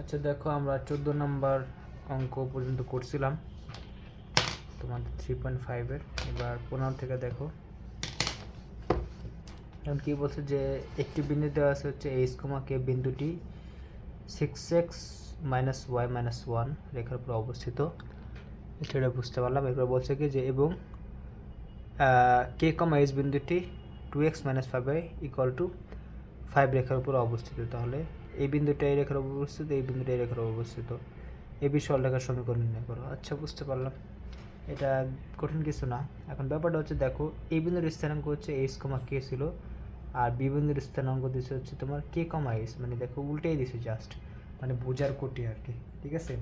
আচ্ছা দেখো, আমরা 14 নম্বর অঙ্ক পর্যন্ত করছিলাম তোমাদের 3.5 এর। এবার 15 থেকে দেখো। এখন কি বলছে যে একটি বিন্দু দেওয়া আছে হচ্ছে এইচ কমা কে, বিন্দুটি 6x - y - 1 রেখার উপর অবস্থিত। এটা বুঝতে পারলাম। এরপর বলছে কি যে এবং কে কমা এইচ বিন্দুটি 2x - 5y = 5 রেখার উপর অবস্থিত। তাহলে এই বিন্দুটা এই রেখার উপর অবস্থিত, এই বিন্দুটা এই রেখার উপর অবস্থিত। এই বিষয় রেখার সমীকরণ নির্ণয় করো। আচ্ছা, বুঝতে পারলাম, এটা কঠিন কিছু না। এখন ব্যাপারটা হচ্ছে দেখো, এই বিন্দুর স্থানাঙ্ক হচ্ছে এইচ কমা কে ছিল, আর বি বিন্দুর স্থানাঙ্ক দিচ্ছে হচ্ছে তোমার কে কমা এইচ। মানে দেখো উল্টেই দিছে, জাস্ট মানে বোঝার কোটি আর কি। ঠিক আছে,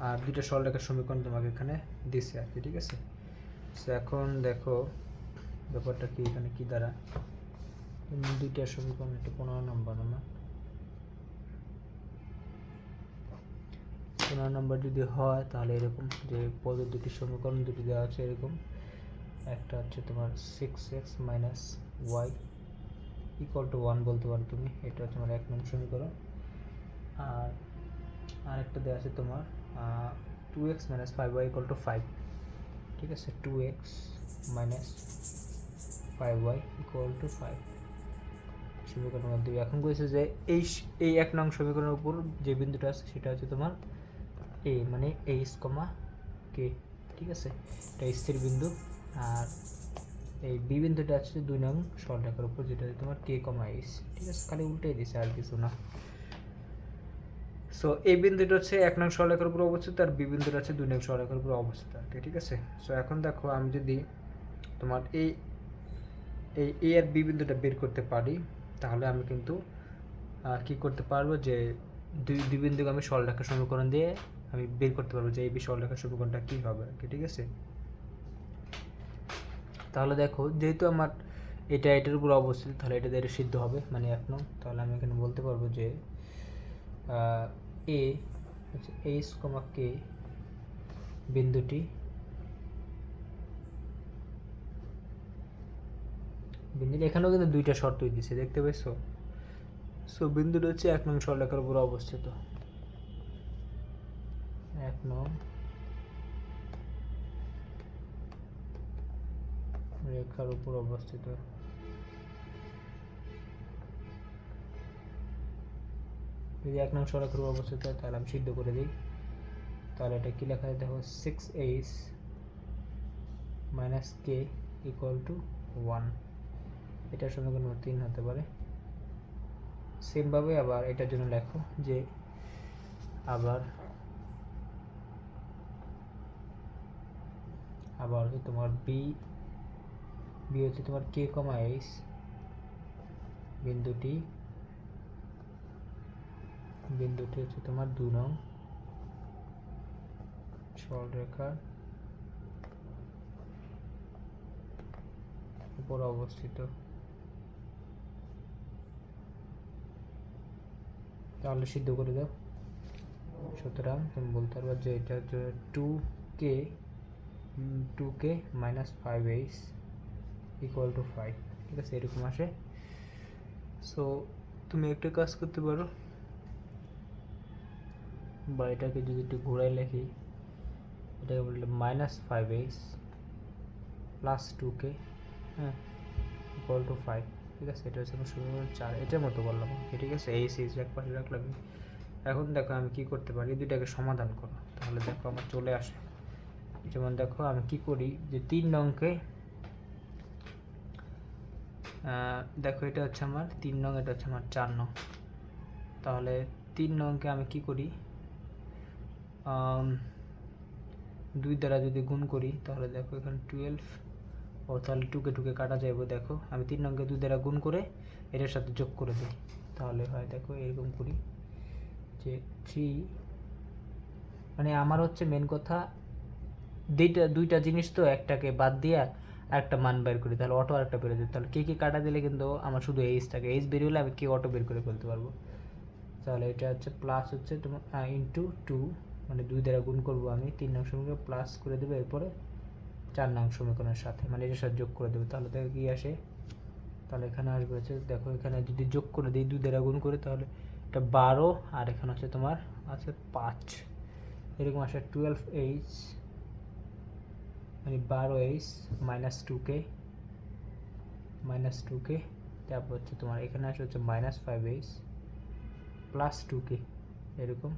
আর দুইটা সরলরেখার সমীকরণ তোমাকে এখানে দিছে আর কি। ঠিক আছে, তো এখন দেখো ব্যাপারটা কি, এখানে কি দ্বারা দুইটা সমীকরণ, একটা 15 নম্বর না, 15 নম্বর যদি হয় তাহলে এরকম যে পদের দুটি সমীকরণ দুটি দেওয়া আছে এরকম। একটা হচ্ছে তোমার 6x - y = 1 বলতে পারো তুমি, এটা হচ্ছে আমার 1 নং সমীকরণ। আর আরেকটা দেওয়া আছে তোমার 2x - 5y = 5। ঠিক আছে, 2x - 5y = 5 সমীকরণের মধ্যে। এখন কইছে যে এই 1 নং সমীকরণের উপর যে বিন্দুটা আছে সেটা হচ্ছে তোমার এ, মানে এইচ কমা কে। ঠিক আছে, এটা স্থির বিন্দু। আর এই বি বিন্দুটা আছে 2 নং সরলরেখার উপর, যেটা তোমার কে কমা এইচ। ঠিক আছে, খালি উল্টেই দিছে আর কিছু না। সো এই বিন্দুটা হচ্ছে 1 নং সরলরেখার উপর অবস্থিত, আর বি বিন্দুটা আছে 2 নং সরলরেখার উপর অবস্থিত আর কি। ঠিক আছে, সো এখন দেখো আমি যদি তোমার এই এ আর বি বিন্দুটা বের করতে পারি, তাহলে আমি কিন্তু কি করতে পারবো যে দুই বিন্দুকে আমি সরলরেখার সমীকরণ দিয়ে আমি বের করতে পারবো যে এই বি সরলরেখার সমীকরণটা কী হবে আর কি। ঠিক আছে, তাহলে দেখো যেহেতু আমার এটা এটার উপর অবস্থিত, তাহলে এটা দিয়ে সিদ্ধ হবে, মানে 1 নং। তাহলে আমি এখানে বলতে পারবো যে এ হচ্ছে এইচ কমা কে বিন্দুটি এখানেও কিন্তু দুইটা শর্তই দিছে, দেখতে পাইছো। সো বিন্দুটা হচ্ছে 1 নং সরলরেখার উপর অবস্থিত, 1 নং রেখার উপর অবস্থিত। যদি 1 নং সরলরেখার উপর অবস্থিত হয় তাহলে আমি সিদ্ধ করে দিই। তাহলে এটা কি লেখা যায় দেখো, 6h - k = 1। এটার সমীকরণ 3 হতে পারে। সেমভাবে আবার এটার জন্য লেখো যে আবার তোমার বি হচ্ছে তোমার কে কমা এইচ বিন্দুটি হচ্ছে তোমার 2 নং সরলরেখার উপর অবস্থিত। তাহলে সিদ্ধ করে দাও। সুতরাং তুমি বলতে পারবে যে এটা হচ্ছে 2k - 5h = 5। ঠিক আছে, এরকম আসে। সো তুমি একটা কাজ করতে পারো, বা এটাকে যদি একটু ঘোরায় লেখি, এটাকে বললে -5h + 2k, হ্যাঁ, = 5। ঠিক আছে, এটা হচ্ছে আমার সমীকরণ 4। এটার মতো বললাম। ঠিক আছে, এই সিরিজ এক পাশে রাখলাম। এখন দেখো আমি কি করতে পারি, দুইটাকে সমাধান করো। তাহলে দেখো আমার চলে আসে। যেমন দেখো আমি কি করি, যে 3 নংকে দেখো এটা হচ্ছে আমার 3 নং, এটা হচ্ছে আমার 4 নং। তাহলে 3 নংকে আমি কি করি, 2 দ্বারা যদি গুণ করি তাহলে দেখো এখানে 12। ও তাহলে 2কে কাটা যাবে। দেখো আমি 3 নংকে 2 দ্বারা গুণ করে এটার সাথে যোগ করে দিই, তাহলে হয় দেখো এরকম করি যে 3, মানে আমার হচ্ছে মেন কথা দুইটা জিনিস, তো একটাকে বাদ দিয়ে একটা মান বের করি, তাহলে অটো আরেকটা বেরো যেত। তাহলে কে কাটা দিলে কিন্তু আমার শুধু এইচটাকে, এইচ বের হলে আমি কে অটো বের করে ফেলতে পারবো। তাহলে এটা হচ্ছে প্লাস হচ্ছে তোমার ইন্টু 2, মানে 2 দ্বারা গুণ করবো আমি 3 নং সমীকরণ, প্লাস করে দেবো এরপরে 4 নং সমীকরণের সাথে, মানে এটার সাথে যোগ করে দেবো। তাহলে দেখো কি আসে, তাহলে এখানে আসবে হচ্ছে, দেখো এখানে যদি যোগ করে দিই 2 দ্বারা গুণ করে, তাহলে এটা 12, আর এখানে হচ্ছে তোমার আছে 5, এরকম আসে 12h, মানে 12h মাইনাস 2k, তারপর হচ্ছে তোমার এখানে আসে হচ্ছে -5h প্লাস 2k, এরকম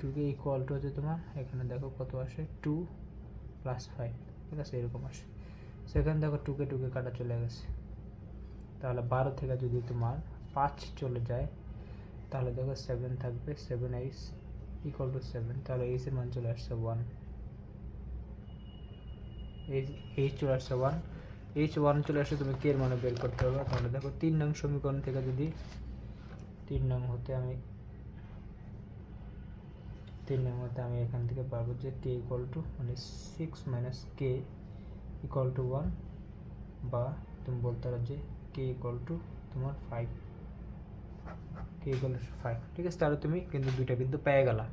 2k ইকুয়াল টু হচ্ছে তোমার এখানে দেখো কত আসে 2 + 5, ঠিক আছে, এরকম আসে। সেখানে দেখো 2k কাটা চলে গেছে, তাহলে 12 থেকে যদি তোমার 5 চলে যায়, তাহলে দেখো 7 থাকবে, 7h ইকুয়াল টু 7, তাহলে h এর মান চলে আসছে 1, h চলে আসছে 1, h1 চলে আসছে, তুমি k এর মান বের করতে হবে। তাহলে দেখো 3 নং সমীকরণ থেকে যদি 3 নং হতে আমি এখান থেকে পাবো যে k ইকুয়াল টু মানে 6 - k ইকুয়াল টু 1, বা তুমি বলতে পারো যে k ইকুয়াল টু তোমার 5, k ইকুয়াল টু 5, ঠিক আছে। তাহলে তুমি কিন্তু দুইটা বিন্দু পেয়ে গেলা।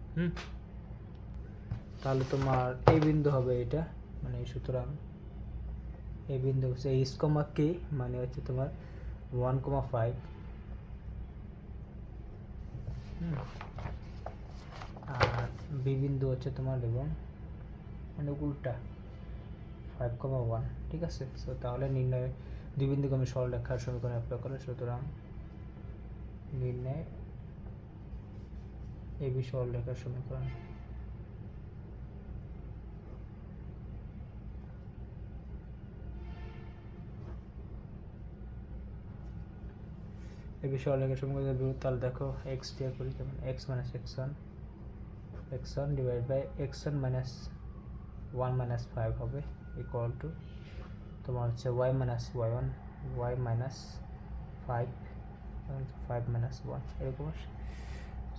তাহলে তোমার এই বিন্দু হবে এটা, মানে সুতরাং এই বিন্দু হচ্ছে h, k, মানে হচ্ছে তোমার 1,5, আর বি বিন্দু হচ্ছে তোমার এবং মানে উল্টা 5,1, ঠিক আছে। সো তাহলে নির্ণয় দুই বিন্দুকে আমি সরলরেখার সমীকরণ অ্যাপ্লাই করে, সুতরাং নির্ণয় এবি সরলরেখার সমীকরণ। এবি সরলরেখার সমীকরণ, তাহলে দেখো x দিয়ে করি, যেমন x - x1 divide by x1 - 1 - 5 হবে ইকুয়াল টু তোমার হচ্ছে y - y1 y - 5 5 - 1, এরকম আসে।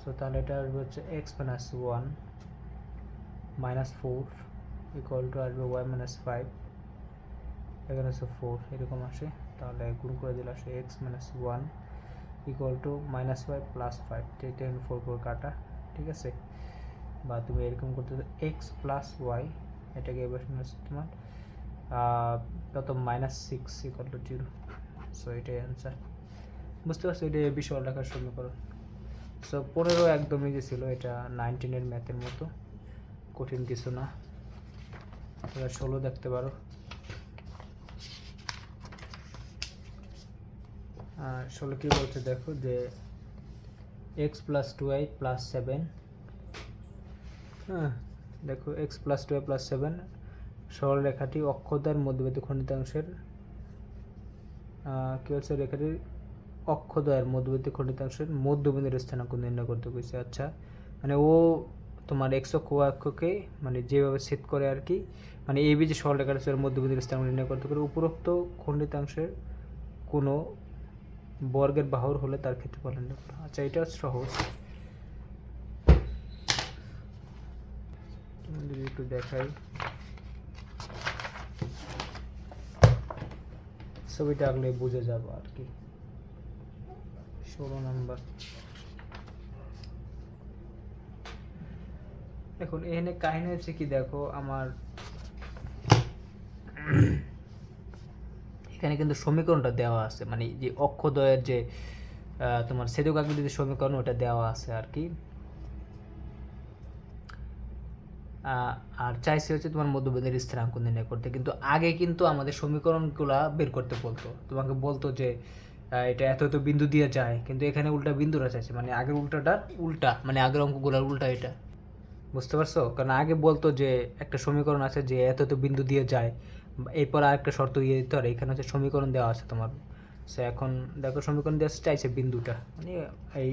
সো তাহলে এটা আসবে হচ্ছে x - 1 - 4 ইকুয়াল টু আসবে y - 5, এখানে হচ্ছে 4, এরকম আসে। তাহলে গুণ করে দিলে আসে x - 1 ইকুয়াল টু -5 প্লাস 5, 4 কাটা, ঠিক আছে। বা তুমি এরকম করতে x প্লাস y, এটাকে এবার হচ্ছে তোমার কত -6 ইকুয়াল টু 0। সো এটাই অ্যান্সার, বুঝতে পারছো? এটা এবি সরলরেখার সমীকরণ। সো 15 একদম ইজি ছিল, এটা 19 এর ম্যাথের মতো, কঠিন কিছু না। তোমরা 16 দেখতে পারো। 16 কি বলছে দেখো, যে x + 2y + 7, দেখো x + 2y + 7 সরলরেখাটি অক্ষদ্বয়ের মধ্যবর্তী খণ্ডিতাংশের কি হচ্ছে, রেখাটির অক্ষদ্বয়ের মধ্যবর্তী খণ্ডিতাংশের মধ্যবিন্দুর স্থানাঙ্ক নির্ণয় করতে কইছে। আচ্ছা, মানে ও তোমার x অক্ষ y অক্ষকে মানে যেভাবে ছেদ করে আর কি, মানে এবি যে সরলরেখাটা আছে এর মধ্যবিন্দুর স্থানাঙ্ক নির্ণয় করতে করে উপরোক্ত খণ্ডিতাংশের কোনো বর্গের বাহুর হলে তার ক্ষেত্রফল নির্ণয় করো। আচ্ছা, এটা সহজ, যদি একটু দেখাই ছবিটা আঁকলে বুঝে যাবো আর কি। 16 নম্বর, এখন এখানে কাহিনী হচ্ছে কি, দেখো আমার এখানে কিন্তু সমীকরণটা দেওয়া আছে, মানে যে অক্ষদ্বয়ের যে তোমার ছেদক আকৃতির সমীকরণ ওটা দেওয়া আছে আর কি। আর চাইছে হচ্ছে তোমার মধ্যবিন্দুর স্থিরাঙ্ক নির্ণয় করতে, কিন্তু আগে কিন্তু আমাদের সমীকরণগুলা বের করতে বলতো, তোমাকে বলতো যে এটা এত এত বিন্দু দিয়ে যায়, কিন্তু এখানে উল্টা বিন্দুরা চাইছে, মানে আগের উল্টাটার উল্টা, মানে আগের অঙ্কগুলোর উল্টা এটা, বুঝতে পারছো? কারণ আগে বলতো যে একটা সমীকরণ আছে যে এত এত বিন্দু দিয়ে যায়, এরপর আরেকটা শর্ত দিয়ে দিতে পারে, এখানে হচ্ছে সমীকরণ দেওয়া আছে তোমার। সে এখন দেখো সমীকরণ দেওয়া চাইছে বিন্দুটা, মানে এই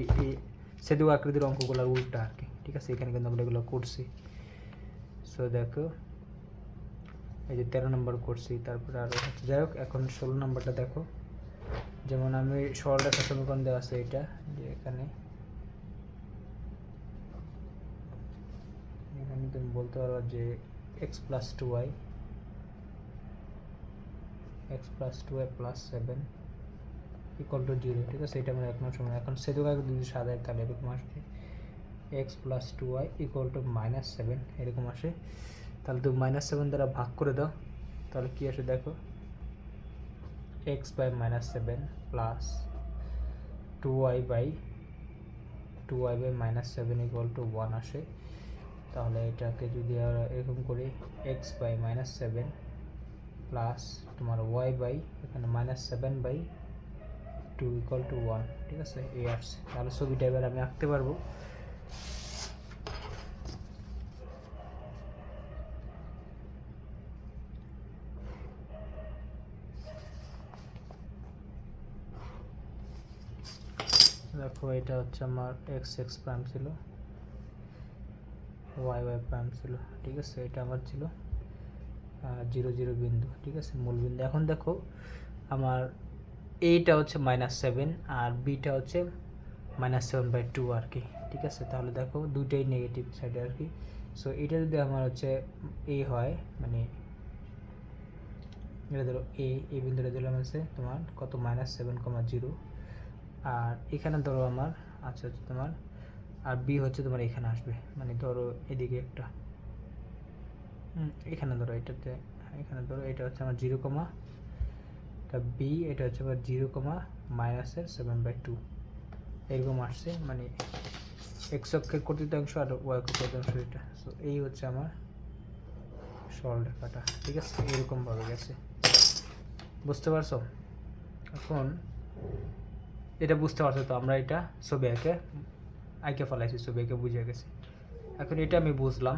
ছেদক আকৃতির অঙ্কগুলোর উল্টা আর কি, ঠিক আছে। এখানে কিন্তু আমরা এগুলো করছি। সো দেখো এই যে 13 নম্বর করছি, তারপরে আরও হচ্ছে, যাই হোক এখন 16 নম্বরটা দেখো। যেমন আমি সরলরেখা সমীকরণ দেওয়া আছে এটা, যে এখানে তুমি বলতে পারো যে x + 2y + 7 ইকুয়াল টু 0, ঠিক আছে। এটা আমার 1 নং সমীকরণ। এখন ছেদক আকৃতি যদি সাজাই তাহলে এরকম আসবে x + 2y ইকুয়াল টু -7, এরকম আসে। তাহলে তুমি -7 দ্বারা ভাগ করে দাও, তাহলে কি আসে দেখো, x by minus seven plus two y by minus seven equal to one আসে, তাহলে এটাকে যদি আমরা এরকম করি x by minus seven plus তোমার ওয়াই বাই এখানে minus seven by two equal to one, ঠিক আছে এই আসছে। তাহলে ছবিটা এবার আমি আঁকতে পারবো। দেখো এটা হচ্ছে আমার এক্স এক্স প্রাইম ছিল, ওয়াই ওয়াই প্রাইম ছিল, ঠিক আছে এটা আমার ছিল 0 0 বিন্দু, ঠিক আছে মূল বিন্দু। এখন দেখো আমার এইটা হচ্ছে মাইনাস সেভেন আর বিটা হচ্ছে মাইনাস সেভেন বাই টু আর কি, ঠিক আছে। তাহলে দেখো দুইটাই নেগেটিভ সাইডে আর কি। সো এটা যদি আমার হচ্ছে এ হয়, মানে এটা ধরো এই বিন্দুটা দিলাম হচ্ছে তোমার কত মাইনাস সেভেন কমা জিরো, আর এখানে ধরো আমার আচ্ছা হচ্ছে তোমার, আর বি হচ্ছে তোমার এখানে আসবে, মানে ধরো এদিকে একটা এখানে ধরো এটাতে, এখানে ধরো এটা হচ্ছে আমার জিরো কমা বি, এটা হচ্ছে আমার জিরো কমা মাইনাসের সেভেন বাই টু এরকম আসছে, মানে এক্স অক্ষের কর্তৃত্বাংশ আর ওয়াই অক্ষের কর্তৃত্বাংশ এটা। সো এই হচ্ছে আমার সরলরেখাটা, ঠিক আছে এরকমভাবে গেছে, বুঝতে পারছো? এখন এটা বুঝতে পারছো তো, আমরা এটা ছবি আঁকে ফেলাইছি, ছবি এঁকে বুঝে গেছি। এখন এটা আমি বুঝলাম,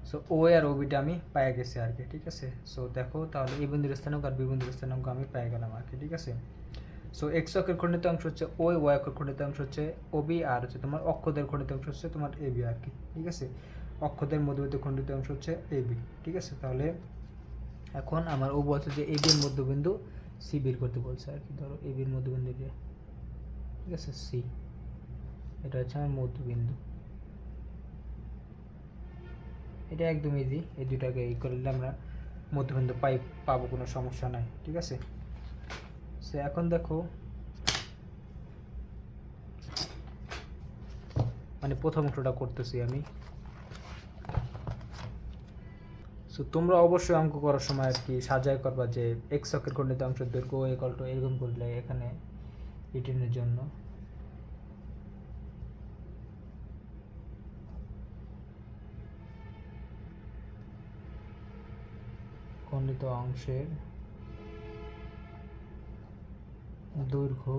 সো ও আর ওবিটা আমি পেয়ে গেছি আর কি, ঠিক আছে। সো দেখো তাহলে এই বিন্দুর স্থানাঙ্ক আর বি বিন্দুর স্থানাঙ্ক আমি পেয়ে গেলাম আর কি, ঠিক আছে। সো এক্স অক্ষের খণ্ডিতাংশ হচ্ছে ওই, ওয়াই অক্ষের খণ্ডিতাংশ হচ্ছে ওবি, আর হচ্ছে তোমার অক্ষদের খণ্ডিতাংশ হচ্ছে তোমার এবি আর কি, ঠিক আছে। অক্ষদের মধ্যবর্তী খণ্ডিতাংশ হচ্ছে এবি, ঠিক আছে। তাহলে এখন আমার ও বলছে যে এবির মধ্যবিন্দু সি বের করতে বলছে আর কি। ধরো এবির মধ্যবিন্দু যে, ঠিক আছে সি, এটা হচ্ছে আমার মধ্যবিন্দু। এটা একদম ইজি, এই দুটাকে এই করলে আমরা মধ্যবিন্দু পাবো, কোনো সমস্যা নাই, ঠিক আছে। সো এখন দেখো মানে প্রথম অংশটা করতেছি আমি। সো তোমরা অবশ্যই অঙ্ক করার সময় আর কি সাজায় করবা যে এক্স অক্ষের খণ্ডিতাংশ দৈর্ঘ্য ইকুয়াল টু এরকম করলে এখানে রিটেনের জন্য খণ্ডিত অংশের দৈর্ঘ্য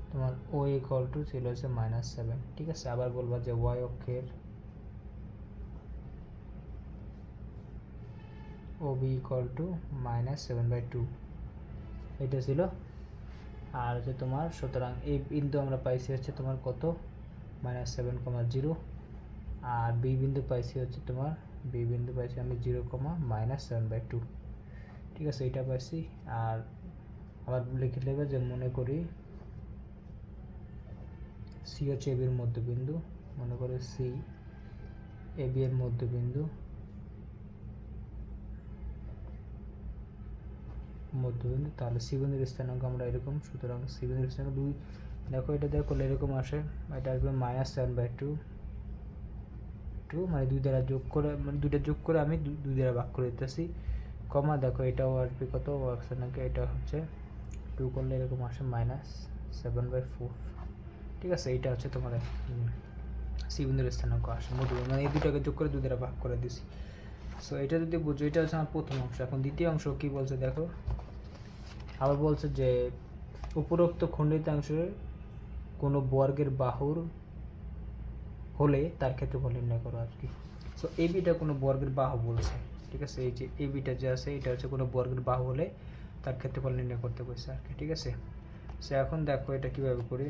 তোমার ও ইকুয়াল টু ছিল হচ্ছে মাইনাস সেভেন, ঠিক আছে। আবার বলবা যে ওয়াই অক্ষের ও b equal to minus seven by two, এটা ছিল। আর হচ্ছে তোমার সুতরাং এই বিন্দু আমরা পাইছি হচ্ছে তোমার কত মাইনাস সেভেন কমা জিরো, আর বি বিন্দু পাইছি হচ্ছে তোমার বি বিন্দু পাইছি আমি zero comma minus seven by two, ঠিক আছে এটা পাইছি। আর আবার লিখে নেবে যে মনে করি সি হচ্ছে এবির মধ্যবিন্দু, মনে করে সি এবি এর মধ্যবিন্দু, তাহলে সি বিন্দুর স্থানাঙ্ক আমরা এরকম, সুতরাং সি বিন্দুর স্থানাঙ্ক দুই, দেখো এটা দেখো এরকম আসে, এটা আসবে মাইনাস সেভেন বাই টু, মানে দুই দ্বারা যোগ করে, মানে দুইটা যোগ করে আমি দুই দ্বারা ভাগ করে দিতেছি, কমা দেখো এটাও আসবে কত স্থানাঙ্ক, এটা হচ্ছে টু করলে এরকম আসে মাইনাস সেভেন বাই ফোর, ঠিক আছে। এটা হচ্ছে তোমার সি বিন্দুর স্থানাঙ্ক আসে মধ্যবিন্দু, মানে এই দুটাকে যোগ করে দুই দ্বারা ভাগ করে দিছি। সো এটা যদি বুঝো, এটা হচ্ছে আমার প্রথম অংশ। এখন দ্বিতীয় অংশ কি বলছে দেখো, আবার বলছে যে উপরোক্ত খণ্ডিতাংশের কোনো বর্গের বাহুর হলে তার ক্ষেত্রফল নির্ণয় করো আর কি। সো এবিটা কোনো বর্গের বাহু বলছে, ঠিক আছে। এই যে এবিটা যে আছে এটা হচ্ছে কোনো বর্গের বাহু হলে তার ক্ষেত্রফল নির্ণয় করতে বলছে আর কি, ঠিক আছে। সো এখন দেখো এটা কিভাবে করি।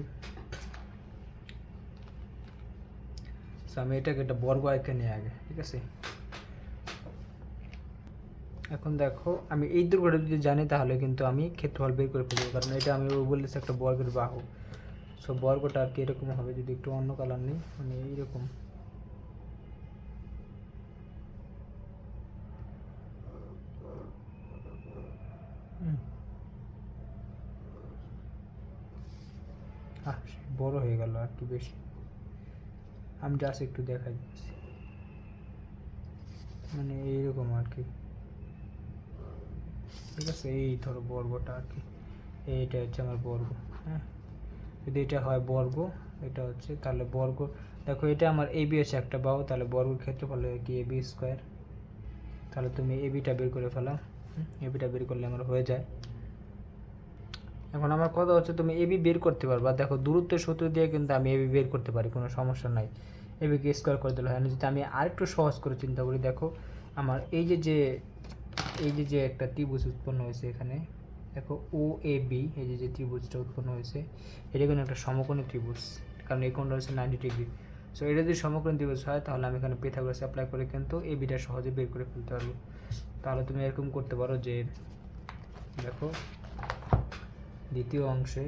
সো আমি এটাকে একটা বর্গ আয়কে নিয়ে আগে, ঠিক আছে। এখন দেখো আমি এই দৈর্ঘ্যটা যদি জানি তাহলে কিন্তু আমি ক্ষেত্রফল বের করে ফেলবো, কারণ এটা আমি বলেছি একটা বর্গের বাহু। সো বর্গটা আর কি এরকম হবে, যদি একটু অন্য কালার নেই, মানে এইরকম। বড় হয়ে গেল আর কি বেশি, আমি জাস্ট একটু দেখাই দিচ্ছি, মানে এইরকম আর কি। ঠিক আছে, এই ধরো বর্গটা আর কি, এইটা হচ্ছে আমার বর্গ। হ্যাঁ, যদি এটা হয় বর্গ, এটা হচ্ছে তাহলে বর্গ, দেখো এটা আমার এবি হচ্ছে একটা বাহু, তাহলে বর্গের ক্ষেত্রফল কি এবি স্কোয়ার। তাহলে তুমি এবিটা বের করে ফেলো, এবিটা বের করলে আমার হয়ে যায়। এখন আমার কথা হচ্ছে তুমি এবি বের করতে পারবা, দেখো দূরত্বের সূত্র দিয়ে কিন্তু আমি এবি বের করতে পারি, কোনো সমস্যা নাই। এবিকে স্কোয়ার করে দিলে হয় না। যদি আমি আরেকটু সহজ করে চিন্তা করি, দেখো আমার এই যে একটা ত্রিভুজ উৎপন্ন হয়েছে এখানে, দেখো ও এ বি, এই যে ত্রিভুজটা উৎপন্ন হয়েছে, এটা কিন্তু একটা সমকোণী ত্রিভুজ, কারণ এই কোণটা হচ্ছে 90 ডিগ্রি। সো এটা যদি সমকোণী ত্রিভুজ হয়, তাহলে আমি এখানে পাইথাগোরাস অ্যাপ্লাই করে কিন্তু এ বিটা সহজে বের করে ফেলতে পারবো। তাহলে তুমি এরকম করতে পারো যে, দেখো দ্বিতীয় অংশে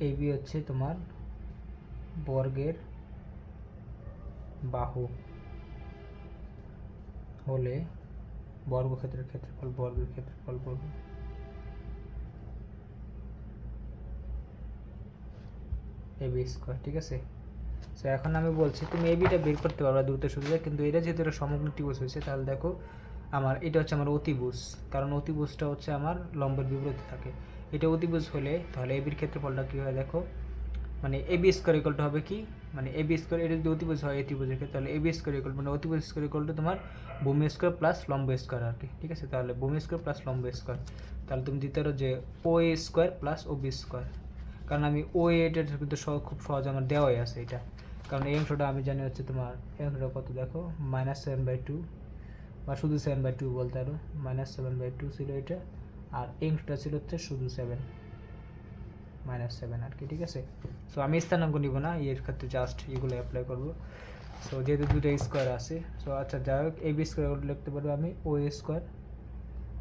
এ বি হচ্ছে তোমার বর্গের বাহু হলে বর্গক্ষেত্রের ক্ষেত্রফল বর্গের ক্ষেত্রফল বর্গ এবি স্কোয়ার। ঠিক আছে, সো এখন আমি বলছি তুমি এবিটা বের করতে পারবে দ্রুতের সুবিধা, কিন্তু এটা যেহেতু এটা সমগ্র ত্রিভুজ হয়েছে, তাহলে দেখো আমার এটা হচ্ছে আমার অতিভুজ, কারণ অতিভুজটা হচ্ছে আমার লম্বের বিপরীতে থাকে। এটা অতিভুজ হলে তাহলে এবির ক্ষেত্রফলটা কী হয় দেখো, মানে এবি স্কোয়ার ইকুয়ালটা হবে কি, মানে এবি স্কোয়ার, এটা যদি অতিভুজ হয় এই ত্রিভুজের ক্ষেত্রে, তাহলে এবি স্কোয়ার ইকুয়াল মানে অতিভুজ স্কোয়ার ইকুয়ালটা তোমার ভূমি স্কোয়ার প্লাস লম্ব স্কোয়ার আর কি। ঠিক আছে, তাহলে ভূমি স্কোয়ার প্লাস লম্ব স্কোয়ার, তাহলে তুমি দিতে পারো যে ও এ স্কোয়ার প্লাস ও বি স্কোয়ার, কারণ আমি ও এটা কিন্তু খুব সহজ আমার দেওয়াই আছে এটা, কারণ এই অংশটা আমি জানি হচ্ছে তোমার এই অংশটা কত দেখো -7/2, বা শুধু 7/2 বলতে পারো, -7/2 ছিল এটা, আর এই অংশটা ছিল হচ্ছে শুধু 7 -7 আর কি। ঠিক আছে, সো আমি স্থানাঙ্ক নিব না, এর ক্ষেত্রে জাস্ট এগুলো অ্যাপ্লাই করব। সো যেহেতু দুটো স্কোয়ার আছে, সো আচ্ছা যাই হোক, এ বি স্কোয়ার লিখতে পারবো আমি ও এ স্কোয়ার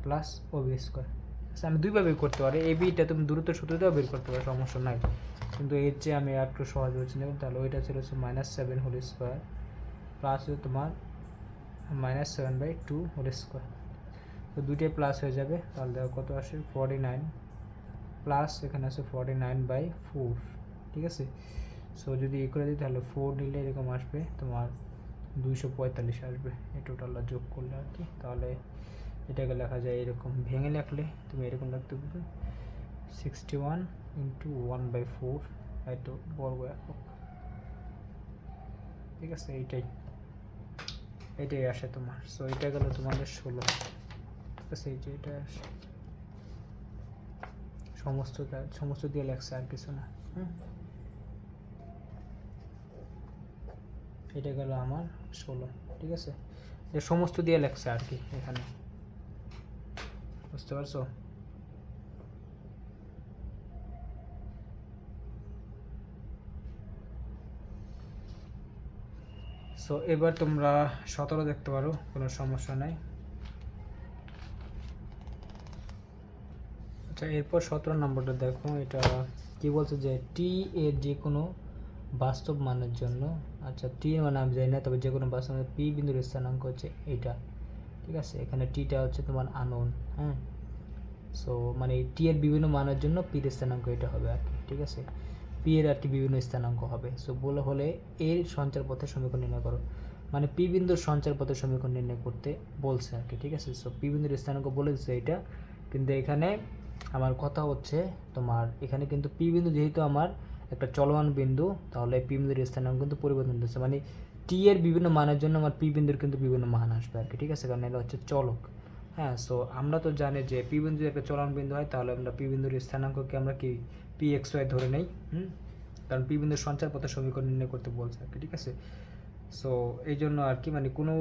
প্লাস ও বি স্কোয়ার। আচ্ছা আমি দুইভাবে করতে পারি, এ বিটা তুমি দ্রুত সূত্রটাও বের করতে পারো, সমস্যা নাই, কিন্তু এর চেয়ে আমি একটু সহজ হচ্ছে নেব। তাহলে ওইটা ছিল হচ্ছে -7 হোল স্কোয়ার প্লাস হচ্ছে তোমার -7/2 হোল স্কোয়ার। তো দুইটাই প্লাস হয়ে যাবে, তাহলে দেখো কত আসে 49 প্লাস এখানে আছে 49/4। ঠিক আছে, সো যদি এ করে দিই তাহলে 4 নিলে এরকম আসবে তোমার 245 আসবে এই টোটালটা যোগ করলে আর কি। তাহলে এটাকে লেখা যায় এরকম, ভেঙে লিখলে তুমি এরকম লিখতে পারবে 61 × 1/4 এত বর্গ একক। ঠিক আছে, এটাই আসে তোমার। সো এটা গেল তোমাদের 16। ঠিক আছে, এই যে এটা আসে সমস্ত দিয়ে লেখছে, আর কিছু না। এটা গেল আমার 16। ঠিক আছে, যে সমস্ত দিয়ে লেখছে আর কি এখানে, বুঝতে পারছো? সো এবার তোমরা 17 দেখতে পারো, কোনো সমস্যা নাই। আচ্ছা এরপর 17 নম্বরটা দেখো, এটা কি বলছে যে টি এর যে কোনো বাস্তব মানের জন্য, আচ্ছা টি মানে আমি জানি না, তবে যে কোনো বাস্তব মানে পি বিন্দুর স্থানাঙ্ক হচ্ছে এইটা। ঠিক আছে, এখানে টিটা হচ্ছে তোমার আননোন। হ্যাঁ, সো মানে টি এর বিভিন্ন মানের জন্য পির স্থানাঙ্ক এটা হবে আর কি। ঠিক আছে, পি এর আর কি বিভিন্ন স্থানাঙ্ক হবে। সো বলে হলে এর সঞ্চার পথের সমীকরণ নির্ণয় করো, মানে পি বিন্দুর সঞ্চার পথের সমীকরণ নির্ণয় করতে বলছে আর কি। ঠিক আছে, সো পি বিন্দুর স্থানাঙ্ক বলে দিচ্ছে এটা, কিন্তু এখানে আমার কথা হচ্ছে তোমার এখানে কিন্তু পি বিন্দু যেহেতু আমার একটা চলমান বিন্দু, তাহলে পি বিন্দুর স্থানাঙ্ক কিন্তু পরিবর্তন হচ্ছে, মানে টি এর বিভিন্ন মানের জন্য আমার পি বিন্দুর কিন্তু বিভিন্ন মান আসবে আর কি। ঠিক আছে, কারণ এটা হচ্ছে চলক। হ্যাঁ, সো আমরা তো জানি যে পি বিন্দু একটা চলমান বিন্দু হয়, তাহলে আমরা পি বিন্দুর স্থানাঙ্ককে আমরা কি পি এক্স ওয়াই ধরে নেই, কারণ পি বিন্দুর সঞ্চার পথের সমীকরণ নির্ণয় করতে বলছে আর কি। ঠিক আছে, সো এই জন্য আর কি, মানে কোনো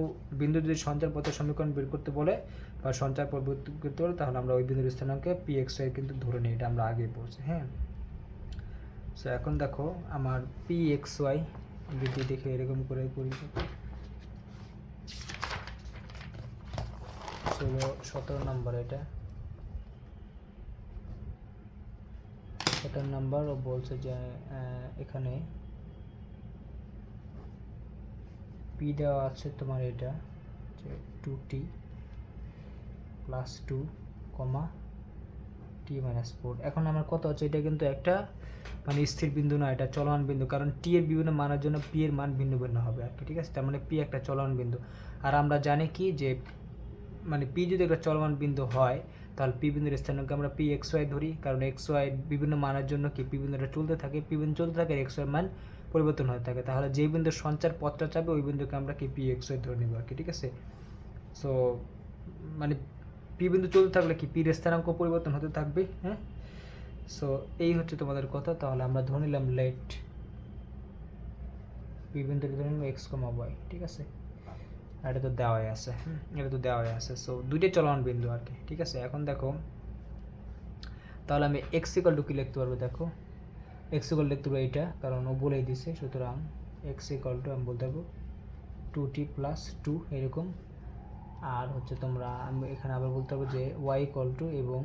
বিন্দু যদি সঞ্চার পথের সমীকরণ বের করতে বলে বা সঞ্চার পথ বের করতে বলে, তাহলে আমরা ওই বিন্দুর স্থানাঙ্কে পি এক্স ওয়াই কিন্তু ধরে নিই, এটা আমরা আগেই পড়ছি। হ্যাঁ, সো এখন দেখো আমার পি এক্স ওয়াই যদি দেখে এরকম করে করি, 17 নম্বর, এটা 17 নম্বর। ও বলছে যে এখানে পি দেওয়া আছে তোমার এটা যে 2t + 2, t - 4। এখন আমার কত হচ্ছে, এটা কিন্তু একটা মানে স্থির বিন্দু না, এটা চলমান বিন্দু, কারণ টি এর বিভিন্ন মানের জন্য পি এর মান ভিন্ন ভিন্ন হবে আর কি, ঠিক আছে। তার মানে পি একটা চলমান বিন্দু। আর আমরা জানি কি যে মানে পি যদি একটা চলমান বিন্দু হয় তাহলে পি বিন্দুর স্থানাঙ্ক আমরা পি এক্স ওয়াই ধরি, কারণ এক্স ওয়াই বিভিন্ন মানের জন্য কি পি বিন্দুটা চলতে থাকে, পি বিন্দু চলতে থাকে, এক্স ওয়াই মান পরিবর্তন হতে থাকে। তাহলে যেই বিন্দুর সঞ্চার পথটা চাবে ওই বিন্দুকে আমরা কি পি এক্স ওয়াই ধরে নেব আর কি, ঠিক আছে। সো মানে পি বিন্দু চলতে থাকলে কি পির স্থানাঙ্ক পরিবর্তন হতে থাকবে, হ্যাঁ। সো এই হচ্ছে তোমাদের কথা। তাহলে আমরা ধরে নিলাম লেট পি বিন্দুকে ধরে নিলাম এক্স কমা ওয়াই, ঠিক আছে। এটা তো দেওয়াই আছে, এটা তো দেওয়াই আছে। সো দুইটাই চলমান বিন্দু আর কি, ঠিক আছে। এখন দেখো তাহলে আমি এক্স ইকুয়াল টু কি লিখতে পারবো, দেখো এক্স ইকুয়াল লিখতে পারবো এইটা, কারণ ও বলেই দিছে। সুতরাং এক্স ইকুয়াল টু আমি বলতে পারবো 2t প্লাস 2 এরকম। আর হচ্ছে তোমরা আমি এখানে আবার বলতে পারবো যে ওয়াই ইকুয়াল টু এবং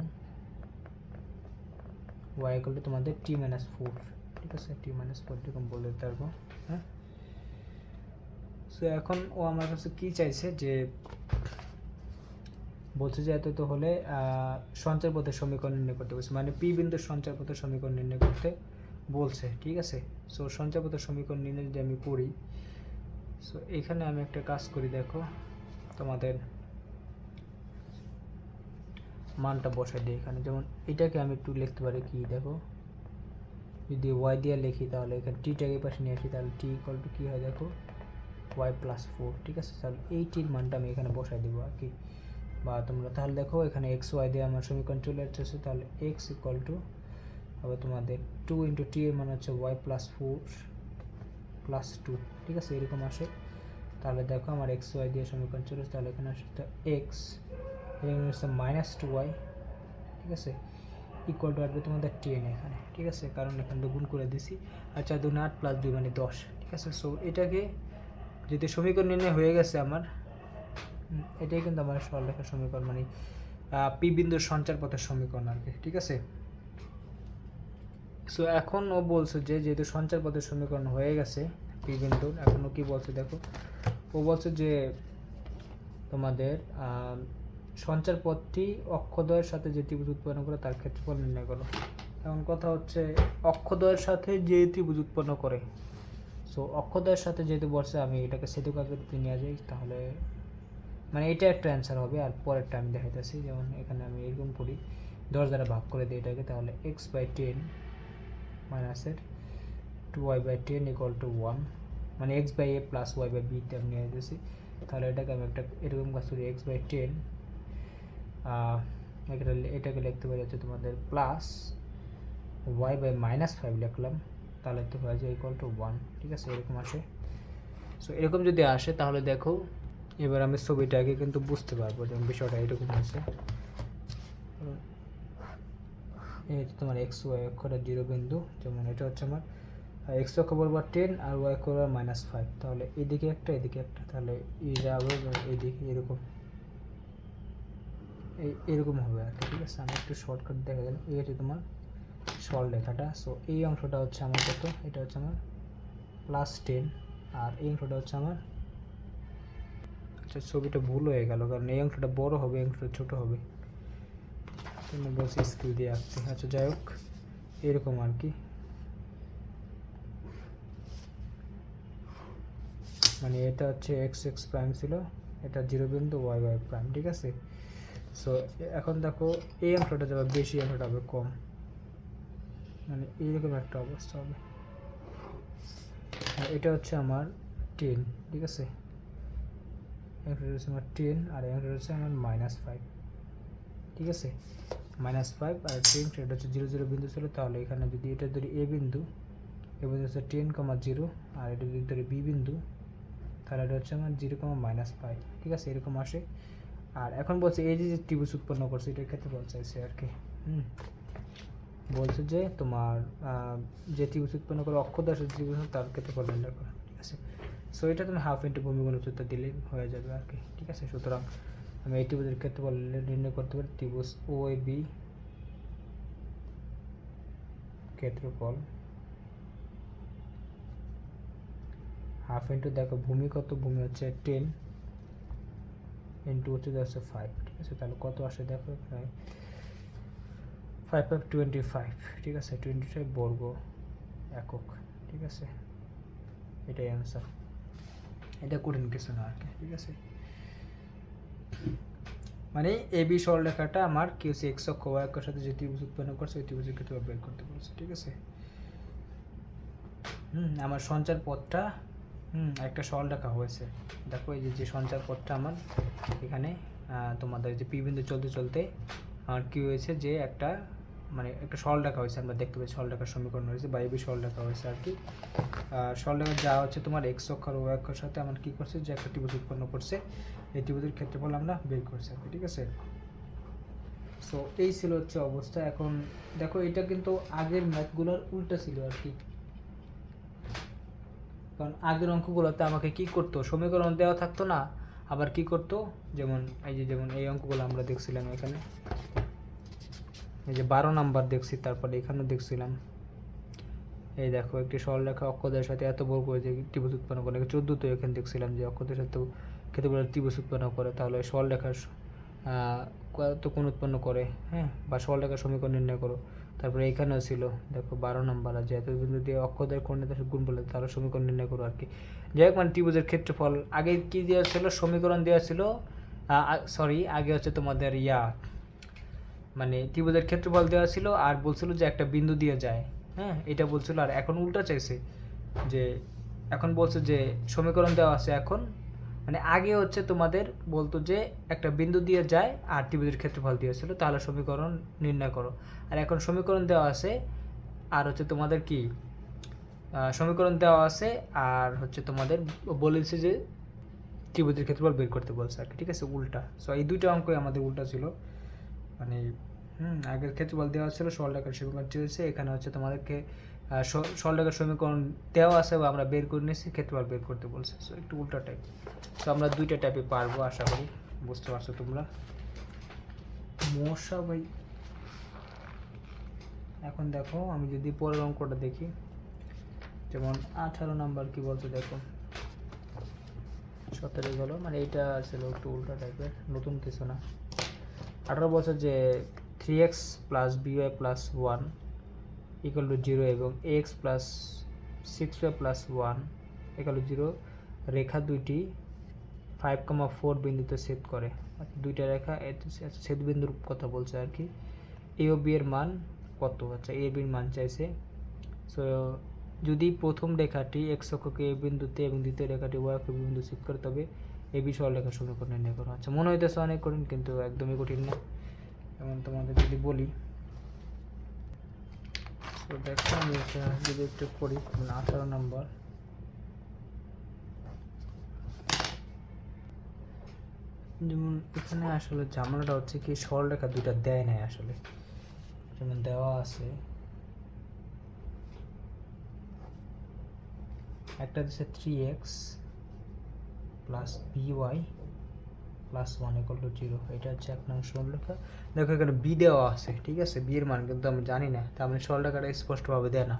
ওয়াই ইকুয়াল টু তোমাদের টি মাইনাস 4, ঠিক আছে, টি মাইনাস 4 এরকম বলে দিতে পারবো, হ্যাঁ। সো এখন ও আমার কাছে কি চাইছে, যে বলছে যে এত তো হলে সঞ্চার পথের সমীকরণ নির্ণয় করতে বলছে, মানে পি বিন্দুর সঞ্চার পথের সমীকরণ নির্ণয় করতে বলছে, ঠিক আছে। সো সঞ্চার পথের সমীকরণ নির্ণয় যদি আমি করি, সো এখানে আমি একটা কাজ করি, দেখো তোমাদের মানটা বসাই দিই এখানে। যেমন এটাকে আমি একটু লিখতে পারি কি, দেখো যদি ওয়াই দিয়ে লিখি তাহলে এখানে টিটাকে পাশে নিয়ে আসি, তাহলে টি ইকুয়াল টু কী হয় দেখো ওয়াই প্লাস 4, ঠিক আছে। তাহলে এই টির মানটা আমি এখানে বসাই দেবো আর কি। বা তোমরা তাহলে দেখো এখানে এক্স ওয়াই দিয়ে আমার সমীকরণ চলে আসছে, তাহলে এক্স ইকুয়াল টু আবার তোমাদের 2 ইন্টু টি এর মান হচ্ছে ওয়াই প্লাস 4 প্লাস 2, ঠিক আছে, এরকম আসে। তাহলে দেখো আমার এক্স ওয়াই দিয়ে সমীকরণ চলে আসছে, তাহলে এখানে আসছে এক্স এখানে হচ্ছে মাইনাস 2y, ঠিক আছে, ইকুয়াল টু আসবে তোমাদের 10 এখানে, ঠিক আছে, কারণ এখানে তো গুণ করে দিছি। আচ্ছা 2 8 প্লাস 2 মানে 10, ঠিক আছে। সো এটাকে যদি সমীকরণ নির্ণয় হয়ে গেছে আমার, এটাই কিন্তু আমার সরলরেখার সমীকরণ, মানে পি বিন্দুর সঞ্চার পথের সমীকরণ আর কি, ঠিক আছে। সো এখন ও বলছে যে যেহেতু সঞ্চার পথের সমীকরণ হয়ে গেছে পি বিন্দুর, এখন ও কি বলছে দেখো, ও বলছে যে তোমাদের সঞ্চার পথটি অক্ষদ্বয়ের সাথে যে ত্রিভুজ উৎপন্ন করে তার ক্ষেত্রফল নির্ণয় করো। এখন কথা হচ্ছে অক্ষদ্বয়ের সাথে যে ত্রিভুজ উৎপন্ন করে, সো অক্ষদ্বয়ের সাথে যেহেতু বলছে আমি এটাকে সেতুক আকৃতিতে নিয়ে যাই, তাহলে মানে এটা একটা অ্যান্সার হবে। আর পরেরটা আমি দেখাইতেছি, যেমন এখানে আমি এরকম করি 10 দ্বারা ভাগ করে দিই এটাকে, তাহলে এক্স বাই 10 মাইনাসের 2y বাই 10 ইকুয়াল টু 1, মানে x by a plus y by বিতে আমি নিয়ে যেতেছি। তাহলে এটাকে আমি একটা এরকম কাজ করি, এক্স বাই 10 এটাকে লিখতে পারি হচ্ছে তোমাদের প্লাস ওয়াই বাই মাইনাস 5 লিখলাম, তাহলে তো হয়ে যায় ইকুয়াল টু 1, ঠিক আছে, এরকম আসে। সো এরকম যদি আসে তাহলে দেখো এবার আমি ছবিটাকে কিন্তু বুঝতে পারবো যে বিষয়টা এরকম হয়েছে। এই হচ্ছে তোমার এক্স ওয়াই অক্ষটা 0 বিন্দু, যেমন এটা হচ্ছে আমার এক্স অক্ষ বরাবর 10 আর ওয়াই অক্ষ বরাবর -5, তাহলে এদিকে একটা এদিকে একটা, তাহলে এইদিকে এরকম এরকম হবে আর কি, ঠিক আছে। আমি একটু শর্টকাট দেখা গেল, এই হচ্ছে তোমার সরলরেখাটা। সো এই অংশটা হচ্ছে আমার কত, এটা হচ্ছে আমার +10, আর এই অংশটা হচ্ছে আমার, আচ্ছা ছবিটা ভুল হয়ে গেল, কারণ এই অংশটা বড় হবে এই অংশটা ছোট হবে, বলছি স্কেল দিয়ে আঁকতে। আচ্ছা যাই হোক এরকম আর কি, মানে এটা হচ্ছে এক্স এক্স প্রাইম ছিল, এটা 0 বিন্দু ওয়াই ওয়াই প্রাইম, ঠিক আছে। সো এখন দেখো এই অংশটা যাবে বেশি, অংশটা হবে কম, মানে এইরকম একটা অবস্থা হবে। আর এটা হচ্ছে আমার 10, ঠিক আছে, অংশটা হচ্ছে আমার 10 আর অংশটা হচ্ছে আমার -5, ঠিক আছে, -5 আর 10, সেটা হচ্ছে 0 0 বিন্দু ছিল। তাহলে এখানে যদি এটা ধরি এ বিন্দু, এ বিন্দু হচ্ছে 10, 0, আর এটা যদি ধরি বি বিন্দু, তাহলে এটা হচ্ছে আমার 0, -5, ঠিক আছে, এরকম আসে। আর এখন বলছে এই যে ত্রিভুজ উৎপন্ন করছে এটার ক্ষেত্রে বলছে আর কি, বলছে যে তোমার যে ত্রিভুজ উৎপন্ন করে অক্ষদশের ত্রিভুজ তার ক্ষেত্রফল নির্ণয় করো, ঠিক আছে। সো এটা তুমি হাফ ইন্টু ভূমিগুণ উচ্চতা দিলেই হয়ে যাবে আর কি, ঠিক আছে। সুতরাং আমি এই ত্রিভুজের ক্ষেত্রফল নির্ণয় করতে পারি, ত্রিভুজ ও এ বি ক্ষেত্রফল হাফ ইন্টু, দেখো ভূমি কত, ভূমি হচ্ছে 10 ইন্টু উচ্চতা হচ্ছে 5, ঠিক আছে। তাহলে কত আসে দেখো, প্রায় 5 5 25, ঠিক আছে, 25 বর্গ একক, ঠিক আছে, এটাই অ্যান্সার। এটা কঠিন কিছু না আর কি, ঠিক আছে। মানে এই বি সরলরেখাটা আমার কি হচ্ছে এক্স অক্ষ ওয়াই অক্ষের সাথে যে ত্রিভুজ উৎপন্ন করছে ওই ত্রিভুজের ক্ষেত্রে বের করতে বলছে, ঠিক আছে। আমার সঞ্চার পথটা একটা সরলরেখা হয়েছে। দেখো এই যে সঞ্চার পথটা আমার এখানে তোমাদের যে পি বিন্দু চলতে চলতে আমার কি হয়েছে যে একটা মানে একটা সরলরেখা হয়েছে, আমরা দেখতে পাচ্ছি সরলরেখার সমীকরণ হয়েছে বা এবি সরলরেখা হয়েছে আর কি। সরলরেখা যা হচ্ছে তোমার এক্স অক্ষ আর ওয়াই অক্ষের সাথে আমার কি করছে যে একটা ত্রিভুজ উৎপন্ন করছে, এই ত্রিভুজের ক্ষেত্রফল আমরা বের করছি আর কি, ঠিক আছে। সো এই ছিল হচ্ছে অবস্থা। এখন দেখো এটা কিন্তু আগের ম্যাথগুলোর উল্টা ছিল আর কি, কারণ আগের অঙ্কগুলোতে আমাকে কি করতো সমীকরণ দেওয়া থাকতো না, আবার কি করতো যেমন যেমন এই অঙ্কগুলো আমরা দেখছিলাম এখানে, এই যে 12 নাম্বার দেখছি, তারপরে এখানেও দেখছিলাম। এই দেখো একটি সরলরেখা অক্ষদের সাথে এত বড় করে যে ত্রিভুজ উৎপন্ন করে, 14 তো এখানে দেখছিলাম যে অক্ষদের সাথে ক্ষেত্রফল ত্রিভুজ উৎপন্ন করে, তাহলে সরলরেখার কত কোণ উৎপন্ন করে, হ্যাঁ, বা সরলরেখার সমীকরণ নির্ণয় করো। তারপরে এখানেও ছিল দেখো 12 নম্বর, আর যে এত বিন্দু দিয়ে অক্ষদের কোণের গুণ বলে তাহলে সমীকরণ নির্ণয় করো আর কি। যাই হোক, মানে ত্রিভুজের ক্ষেত্রফল আগে কি দেওয়া ছিল, সমীকরণ দেওয়া ছিল, আগে হচ্ছে তোমাদের মানে ত্রিভুজের ক্ষেত্রফল দেওয়া ছিল আর বলছিল যে একটা বিন্দু দিয়ে যায়, হ্যাঁ, এটা বলছিল। আর এখন উল্টা চাইছে যে এখন বলছে যে সমীকরণ দেওয়া আছে এখন, মানে আগে হচ্ছে তোমাদের বলতো যে একটা বিন্দু দিয়ে যায় আর ত্রিভুজের ক্ষেত্রফল দিয়েছিল তাহলে সমীকরণ নির্ণয় করো, আর এখন সমীকরণ দেওয়া আছে আর হচ্ছে তোমাদের কি সমীকরণ দেওয়া আছে আর হচ্ছে তোমাদের বলেছে যে ত্রিভুজের ক্ষেত্রফল বের করতে বলছে আর কি, ঠিক আছে, উল্টা। সো এই দুইটা অঙ্কই আমাদের উল্টা ছিল, মানে আগের ক্ষেত্রফল দেওয়া ছিল, সরলরেখার সমীকরণ চেয়েছে, এখানে হচ্ছে তোমাদেরকে সরলরেখার সমীকরণ দেওয়া আছে বা আমরা বের করে নিয়েছি, ক্ষেত্রফল বের করতে বলছে। সো একটু উল্টা টাইপ। সো আমরা দুইটা টাইপে পারবো, আশা করি বুঝতে পারছো তোমরা। মশা ভাই, এখন দেখো আমি যদি পরের অঙ্কটা দেখি, যেমন 18 নাম্বার কি বলছে দেখো, 17 গেল, মানে এইটা ছিল একটু উল্টা টাইপের, নতুন কিছু না। 18 বছর যে 3x plus by plus 1 equal to 0 এবং x plus 6y plus 1 equal to 0 রেখা দুইটি 5,4 বিন্দুতে ছেদ করে। দুইটা রেখা ছেদ বিন্দুর কথা বলছে আর কি। এ ও বি এর মান কত? আচ্ছা, এ বির মান চাইছে। সো যদি প্রথম রেখাটি এক্স অক্ষকে এ বিন্দুতে এবং দ্বিতীয় রেখাটি ওয়াই অক্ষকে বিন্দু ছেদ করে, তবে এ বি সরলরেখার সমীকরণ নির্ণয় করো। আচ্ছা, মনে হইতেছে অনেক কঠিন, কিন্তু একদমই কঠিন না। যেমন তোমাদের যদি বলি, তো দেখো আমি এটা যদি একটু করি, 18 নম্বর, যেমন এখানে আসলে ঝামেলাটা হচ্ছে কি সরলরেখা দুইটা দেয় নাই আসলে, যেমন দেওয়া আছে একটা দিচ্ছে 3x plus by plus 1 equal to 0, এটা হচ্ছে এক নং সরলরেখা। দেখো এখানে বি দেওয়া আছে, ঠিক আছে, বি এর মান কিন্তু আমি জানি না, তার মানে সরলরেখাটা স্পষ্টভাবে দেয় না।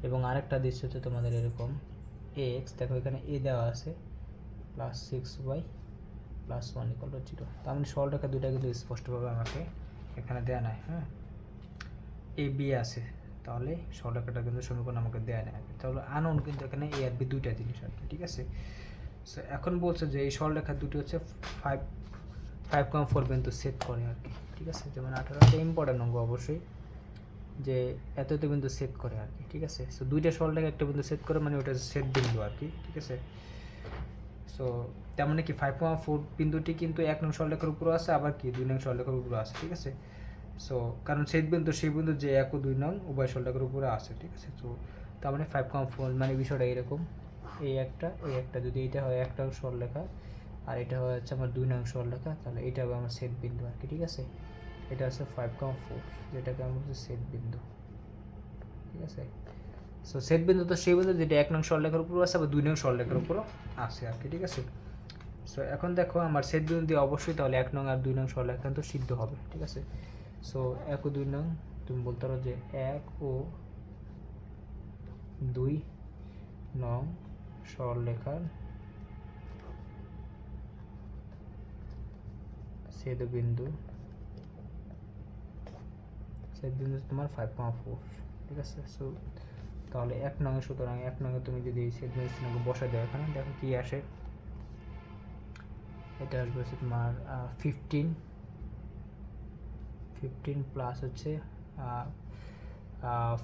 এবং আরেকটা দৃশ্য হচ্ছে তোমাদের এরকম x, দেখো এখানে a দেওয়া আছে plus 6y plus 1 equal to 0, তার মানে সরলরেখা দুইটা কিন্তু স্পষ্টভাবে আমাকে এখানে দেয়া নাই। হ্যাঁ, এ বি আছে, তাহলে সরলরেখাটা কিন্তু সমীকরণ আমাকে দেয়া নাই, তাহলে আনউন কিন্তু এখানে এ আর বি দুইটা জিনিস আর কি, ঠিক আছে। সো এখন বলছে যে এই সরলরেখা দুটি হচ্ছে 5,4 বিন্দু সেট করে আর কি, ঠিক আছে। যেমন 18টা ইম্পর্টেন্ট অঙ্ক অবশ্যই, যে এত বিন্দু সেট করে আর কি, ঠিক আছে। সো দুইটা সরলরেখা একটা বিন্দু সেট করে, মানে ওটা সেট বিন্দু আর কি, ঠিক আছে। সো তার মানে কি 5,4 বিন্দুটি কিন্তু এক নং সরলরেখার উপরও আছে, আবার কি 2 নং সরলরেখার উপরও আছে, ঠিক আছে। সো কারণ সেই বিন্দু যে 1 ও 2 নং উভয় সরলরেখার উপরে আছে, ঠিক আছে। সো তার মানে 5,4 মানে বিষয়টা এরকম, এই একটা যদি এটা হয় একটা সরলরেখা আর এটা হয় হচ্ছে আমার 2 নং সরলরেখা, তাহলে এটা হবে আমার সেট বিন্দু আর কি, ঠিক আছে। এটা হচ্ছে 5,4, যেটাকে আমরা হচ্ছে সেট বিন্দু, ঠিক আছে। সো সেট বিন্দু তো সেই বিন্দু যেটা 1 নং সরলরেখার উপরও আছে বা 2 নং সরলরেখার উপরও আছে আর কি, ঠিক আছে। সো এখন দেখো আমার সেট বিন্দু দিয়ে অবশ্যই তাহলে 1 নং আর 2 নং সরলরেখা কিন্তু সিদ্ধ হবে, ঠিক আছে। সো 1 ও 2 নং তুমি বলতে পারো যে 1 ও 2 নং সরলরেখার ছেদ বিন্দু তোমার 5,4, ঠিক আছে। সো তাহলে 1 নং সুতরাং 1 নং তুমি যদি সেট বিন্দু স্থানাঙ্ক বসাই দাও এখানে দেখো কি আসে, এটা আসবে হচ্ছে তোমার 15 প্লাস হচ্ছে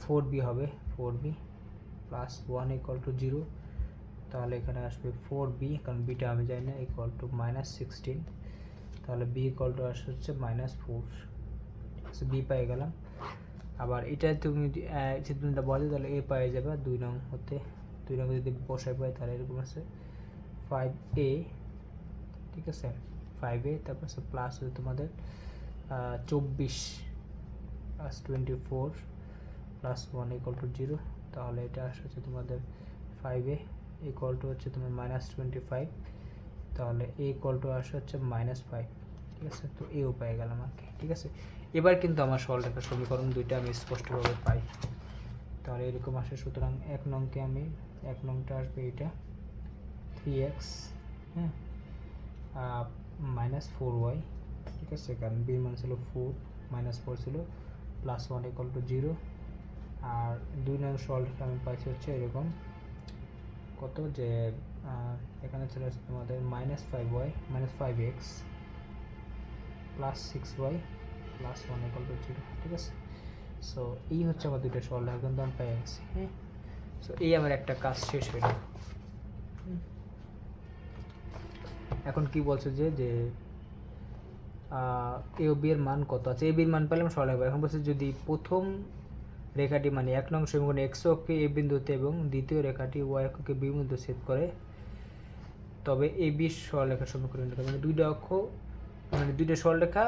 4b হবে, 4b প্লাস 1 ইকুয়াল টু 0, তাহলে এখানে আসবে 4b, কারণ বিটা আমি জানি না, ইকুয়াল টু -16, তাহলে b ইকুয়াল টু আসছে হচ্ছে -4, ঠিক আছে, b পেয়ে গেলাম। আবার এটা তুমি চিত্রটা বলে তাহলে a পেয়ে যাবে 2 নং হতে, 2 নং যদি বসাই পাই তাহলে এরকম আছে 5a, ঠিক আছে, 5a, তারপর প্লাস হচ্ছে তোমাদের 24 প্লাস 24 প্লাস 1 ইকুয়াল টু 0, তাহলে এটা আসছে তোমাদের 5a ইকুয়াল টু হচ্ছে তোমার -25, তাহলে a ইকুয়াল টু আসছে হচ্ছে -5, ঠিক আছে, তো এও পেয়ে গেলাম আর কি, ঠিক আছে। এবার কিন্তু আমার সরলরেখার সমীকরণ দুইটা আমি স্পষ্টভাবে পাই, তাহলে এরকম আসে। সুতরাং 1 নংকে আমি 1 নংটা আসবে এটা 3x, হ্যাঁ, -4y, ঠিক আছে, কারণ b মান ছিল 4, -4 ছিল, প্লাস 1 ইকুয়াল টু 0, আর 2 নং সরলরেখা আমি পাইছি হচ্ছে এরকম কত, যে এখানে চলে আসছে তোমাদের -5x plus 6y plus 1 equal to 0, ঠিক আছে। সো এই হচ্ছে আমার দুইটা সরলরেখা কিন্তু আমি পেয়ে গেছি, হ্যাঁ। সো এই আমার একটা কাজ শেষ হইল। এখন কি বলছে যে এ ও বি এর মান কত আছে, এ বির মান পেলাম সরলরেখা। এখন বলছে যদি প্রথম রেখাটি মানে 1 নং সমীকরণে x অক্ষকে a বিন্দুতে এবং দ্বিতীয় রেখাটি y অক্ষকে b বিন্দুতে ছেদ করে, তবে এ বি সরলরেখা সমীকরণ, মানে দুইটা অক্ষ, মানে দুইটা সরলরেখা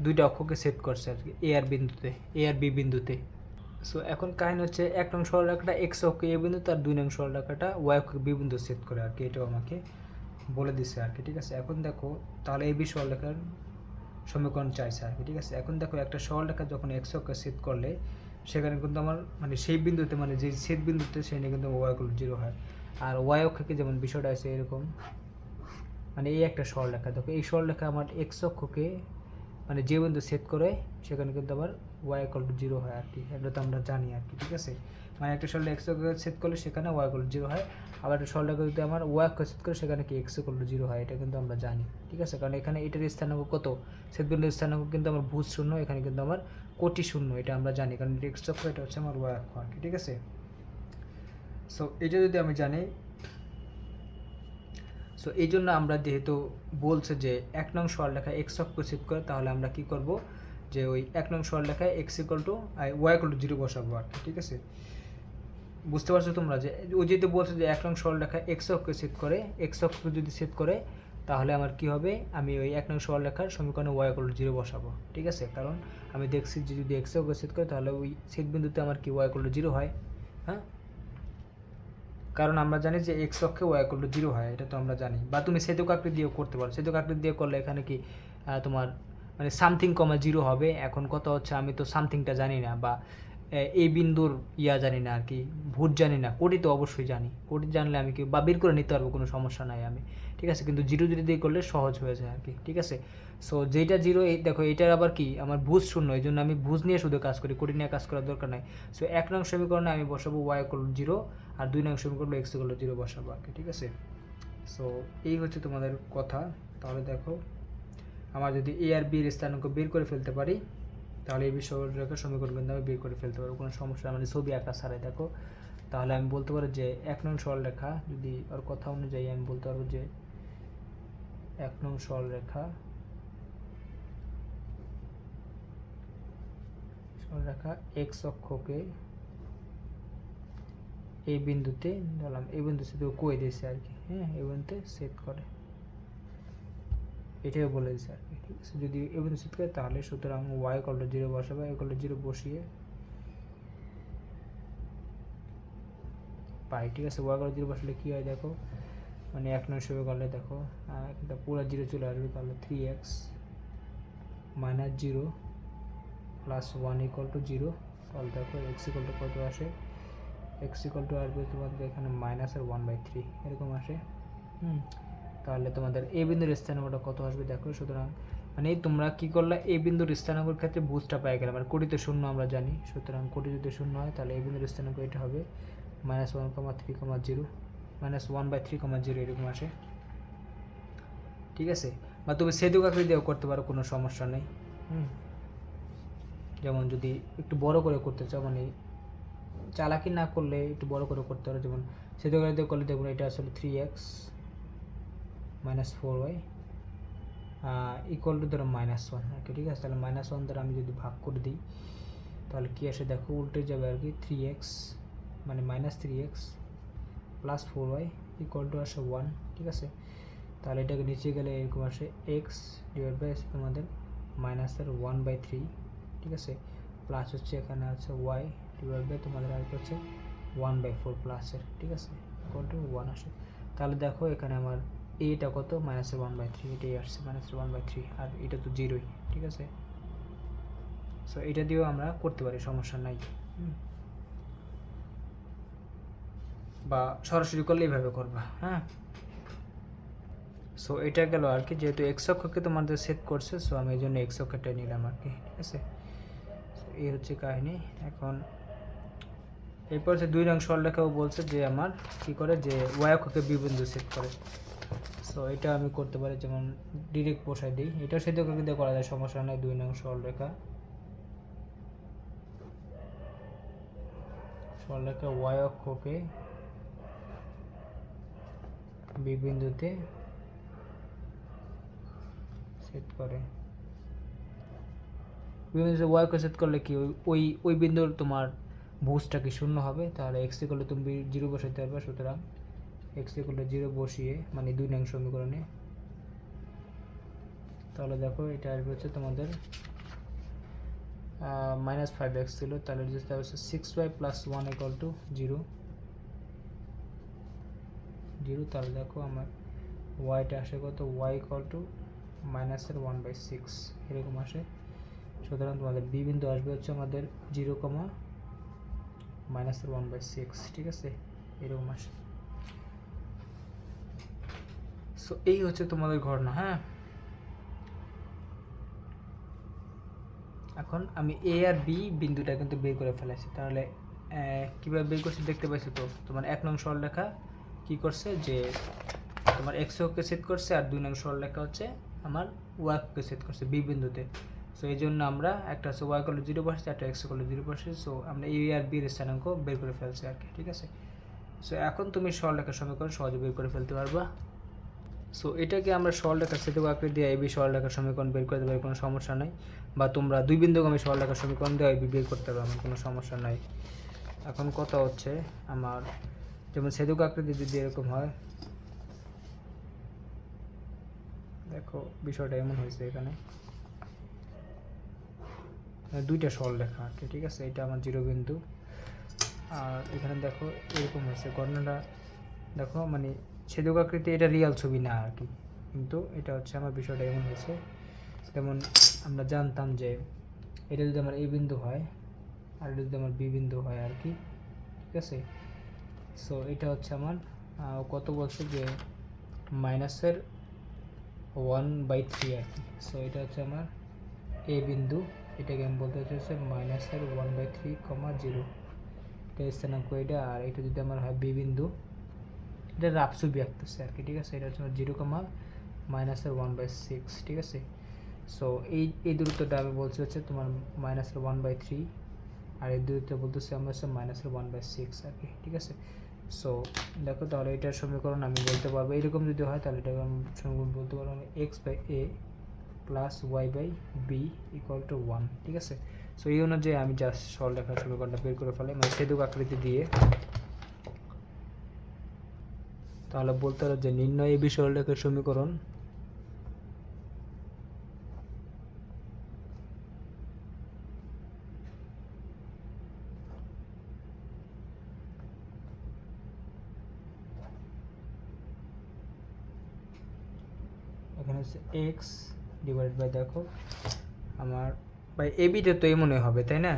দুইটা অক্ষকে ছেদ করছে আর কি, এ আর বিন্দুতে, এ আর বি বিন্দুতে। সো এখন কাহিনী হচ্ছে 1 নং সরলরেখাটা x অক্ষকে a বিন্দুতে আর 2 নং সরলরেখাটা y অক্ষকে b বিন্দুতে ছেদ করে আর কি, এটাও আমাকে বলে দিচ্ছে আর কি, ঠিক আছে। এখন দেখো তাহলে এ বি সরলরেখার সমীকরণ চাইছে আর কি, ঠিক আছে। এখন দেখো একটা সরলরেখা যখন x অক্ষকে ছেদ করলে সেখানে কিন্তু আমার মানে সেই বিন্দুতে, মানে যে ছেদ বিন্দুতে সেখানে কিন্তু y ইকুয়াল 0 হয়, আর y অক্ষকে যেমন বিষয়টা আছে এরকম, মানে এই একটা সরলরেখা, দেখো এই সরলরেখা আমার x অক্ষকে মানে যে বিন্দু ছেদ করে সেখানে কিন্তু আবার y ইকুয়াল টু 0 হয় আর কি, এটা তো আমরা জানি আর কি, ঠিক আছে। মানে একটা সরলরেখা x অক্ষকে ছেদ করলে সেখানে y ইকুয়াল টু 0 হয়, আবার একটা সরলরেখা যদি আমার y অক্ষকে ছেদ করে সেখানে কি x ইকুয়াল টু 0 হয়, এটা কিন্তু আমরা জানি, ঠিক আছে। কারণ এখানে এটার স্থানাঙ্ক কত, ছেদবিন্দুর স্থানাঙ্ক কিন্তু আমার ভুজ শূন্য, এখানে কিন্তু আমার কোটি শূন্য, এটা আমরা জানি, কারণ x অক্ষ, এটা হচ্ছে আমার y অক্ষ আর কি, ঠিক আছে। সো এটা যদি আমি জানি, সো এই জন্য আমরা যেহেতু বলছে যে 1 নং সরলরেখা x অক্ষকে ছেদ করে, তাহলে আমরা কি করব, যে ওই 1 নং সরলরেখায় x equal two y equal two 0 বসাবো আর কি, ঠিক আছে। বুঝতে পারছো তোমরা, যে ও যেহেতু বলছে যে 1 নং সরলরেখা x অক্ষকে ছেদ করে, x অক্ষকে যদি ছেদ করে তাহলে আমার কি হবে, আমি ওই 1 নং সরলরেখার সমীকরণে y ইকুয়াল টু 0 বসাবো, ঠিক আছে। কারণ আমি দেখছি যে যদি x অক্ষকে ছেদ করে তাহলে ওই ছেদ বিন্দুতে আমার কি y ইকুয়াল টু 0 হয়, হ্যাঁ, কারণ আমরা জানি যে x অক্ষে y ইকুয়াল টু 0 হয়, এটা তো আমরা জানি। বা তুমি ছেদক আকৃতি দিয়েও করতে পারো, ছেদক আকৃতি দিয়ে করলে এখানে কি তোমার মানে সামথিং কমা 0 হবে। এখন কথা হচ্ছে আমি তো সামথিংটা জানি না, বা এই বিন্দুর জানি না আর কি, ভূত জানি না, কোটি তো অবশ্যই জানি, কোটি জানলে আমি কি বা বের করে নিতে পারবো, কোনো সমস্যা নাই আমি, ঠিক আছে। কিন্তু 0 দিয়ে করলে সহজ হয়ে যায় আর কি, ঠিক আছে। সো যেটা 0, এই দেখো এটার আবার কি আমার ভুজ শূন্য, এই জন্য আমি ভুজ নিয়ে শুধু কাজ করি, কোটি নিয়ে কাজ করার দরকার নাই। সো 1 নং সমীকরণে আমি বসাবো y ইকুয়াল টু 0, আর 2 নং সমীকরণে x ইকুয়াল টু 0 বসাবো আর কি, ঠিক আছে। সো এই হচ্ছে তোমাদের কথা। তাহলে দেখো আমার যদি a আর b এর স্থানাঙ্ক বের করে ফেলতে পারি, তাহলে এই সরলরেখার সমীকরণ কিন্তু আমি বের করে ফেলতে পারবো, কোনো সমস্যা মানে ছবি আঁকা ছাড়াই। দেখো তাহলে আমি বলতে পারবো যে 1 নং সরলরেখা, যদি ওর কথা অনুযায়ী আমি বলতে পারবো যে 1 নং সরলরেখা x অক্ষকে এই বিন্দুতে ধরলাম, এই বিন্দু শুধু কই দিয়েছে আর কি, হ্যাঁ, এই বিন্দুতে ছেদ করে, এটাই বলে দিয়েছে আর কি, ঠিক আছে। যদি এই বিন্দু ছেদ করে তাহলে সুতরাং y ইকুয়াল টু 0 বসাবো, y ইকুয়াল টু 0 বসিয়ে পাই, ঠিক আছে। y ইকুয়াল টু 0 বসালে কি হয় দেখো, মানে 1 নং সমীকরণে দেখো এটা পুরো 0 চলে আসবে, তাহলে 3x minus 0 plus 1 equal to 0, তাহলে দেখো x ইকুয়াল টু কত আসে, x ইকুয়াল টু আসবে তোমাদের এখানে মাইনাস আর 1/3 এরকম আসে, তাহলে তোমাদের এ বিন্দুর স্থানাঙ্কটা কত আসবে দেখো। সুতরাং মানে তোমরা কি করলে এ বিন্দুর স্থানাঙ্কের ক্ষেত্রে বুঝটা পাই গেলাম, আর কোটিতে শূন্য আমরা জানি, সুতরাং কোটি যদি শূন্য হয় তাহলে এ বিন্দুর স্থানাঙ্ক এটা হবে -1,3,0 -1/3,0 এরকম আসে, ঠিক আছে। বা তুমি ছেদক আকৃতি দিয়েও করতে পারো, কোনো সমস্যা নেই। যেমন যদি একটু বড় করে করতে চাও, মানে চালাকি না করলে একটু বড় করে করতে পারো, যেমন ছেদক আকৃতি করলে দেখুন এটা আসলে 3x - 4y ইকুয়াল টু ধরো -1 আর কি, ঠিক আছে। তাহলে -1 দ্বারা আমি যদি ভাগ করে দিই তাহলে কি আসে দেখো, উল্টে যাবে আর কি, 3x মানে -3x + 4y ইকুয়াল টু আসে 1, ঠিক আছে। তাহলে এটাকে নিচে গেলে এরকম আসে x / তোমাদের -1/3, ঠিক আছে, প্লাস হচ্ছে এখানে আছে y / তোমাদের আর হচ্ছে 1/4 প্লাসের, ঠিক আছে, ইকুয়াল টু 1 আসে। তাহলে দেখো এখানে আমার এটা কত, -1/3, এটাই আসছে -1/3, আর এটা তো 0ই, ঠিক আছে। সো এটা দিয়েও আমরা করতে পারি, সমস্যা নাই। বা সরাসরি করলে এইভাবে করবা, হ্যাঁ। সো এটা গেল আর কি, যেহেতু এক্স অক্ষকে তোমাদের সেট করছে, সো আমি এই জন্য এক্স অক্ষটা নিলাম আর কি, ঠিক আছে। এই হচ্ছে কাহিনী। এখন এরপর হচ্ছে 2 নং সরলরেখাও বলছে যে আমার কি করে, যে ওয়াই অক্ষকে বি বিন্দু সেট করে। সো এটা আমি করতে পারি, যেমন ডিরেক্ট বসাই দিই, এটা সেদ্ধ করে দিয়ে করা যায়, সমস্যা নেই। 2 নং সরলরেখা ওয়াই অক্ষকে বি বিন্দুতে সেট করে। বিন্দুতে ওয়াই অক্ষে সেট করলে কি ওই বিন্দুর তোমার ভুজটা কি শূন্য হবে, তাহলে এক্স ইকুয়াল টু তুমি 0 বসাইতে পারবে। সুতরাং এক্স ইকুয়াল টু 0 বসিয়ে, মানে 2 নং সমীকরণে, তাহলে দেখো এটা আসবে হচ্ছে তোমাদের -5x ছিল, তাহলে যেটা হচ্ছে 6y + 1 = 0, তাহলে দেখো আমার ওয়াইটা আসে কত, y = -1/6 এরকম আসে। সুতরাং তোমাদের বি বিন্দু আসবে হচ্ছে আমাদের 0, -1/6, ঠিক আছে, এরকম আসে। সো এই হচ্ছে তোমাদের ঘটনা, হ্যাঁ। এখন আমি এ আর বি বিন্দুটা কিন্তু বের করে ফেলেছি, তাহলে কীভাবে বের করছি দেখতে পাইছো তো। তোমার 1 নং সরলরেখা কী করছে, যে তোমার এক্স অক্ষকে সেট করছে, আর 2 নং সরলরেখা হচ্ছে আমার ওয়াই অক্ষকে সেট করছে বি বিন্দুতে। সো এই জন্য আমরা একটা হচ্ছে ওয়াই = 0 বসেছি, একটা এক্স = 0 বসেছি। সো আমরা এ আর বির স্থানাঙ্ক বের করে ফেলছি আর কি, ঠিক আছে। সো এখন তুমি সরলরেখার সমীকরণ সহজে বের করে ফেলতে পারবা। সো এটাকে আমরা সরলরেখার ছেদক আকৃতি দিয়ে এবি সরলরেখার সমীকরণ বের করতে পারি, কোনো সমস্যা নাই। বা তোমরা 2 বিন্দুগামী সরলরেখার সমীকরণ দিয়ে এবি বের করতে পারবে, কোনো সমস্যা নাই। এখন কথা হচ্ছে আমার, যেমন ছেদক আকৃতি যদি এরকম হয়, দেখো বিষয়টা এমন হয়েছে, এখানে দুইটা সরলরেখা আর কি, ঠিক আছে। এটা আমার 0 বিন্দু, আর এখানে দেখো এরকম হয়েছে ঘটনাটা। দেখো মানে ছেদক আকৃতি এটা রিয়াল ছবি না আর কি, কিন্তু এটা হচ্ছে আমার বিষয়টা এমন হয়েছে, যেমন আমরা জানতাম যে এটা যদি আমার এ বিন্দু হয় আর এটা যদি আমার বি বিন্দু হয় আর কি, ঠিক আছে। সো এটা হচ্ছে আমার কত বলছে, যে -1/3 আর কি। সো এটা হচ্ছে আমার এ বিন্দু, এটাকে আমি বলতে চাইছি -1/3, 0, এটা স্থানাঙ্ক এটা। আর এটা যদি আমার হয় বি বিন্দু, এটা রাফ ছবি আঁকতেছে আর কি, ঠিক আছে। এটা হচ্ছে 0, -1/6, ঠিক আছে। সো এই দূরত্বটা আমি বলছি হচ্ছে তোমার -1/3, আর এই দূরত্ব বলতেছি আমরা হচ্ছে -1/6 আর কি, ঠিক আছে। সো দেখো তাহলে এটার সমীকরণ আমি বলতে পারবো, এরকম যদি হয় তাহলে এটাকে আমি সমীকরণ বলতে পারবো x/a + y/b = 1, ঠিক আছে। সো এই অনুযায়ী আমি জাস্ট সরলরেখার সমীকরণটা বের করে ফেলাই, মানে ছেদক আকৃতি দিয়ে। তাহলে বলতে পারো যে নির্ণয় এবি সরলরেখার সমীকরণ এখানে হচ্ছে x/, দেখো আমার ভাই এবিটা তো এমনই হবে, তাই না।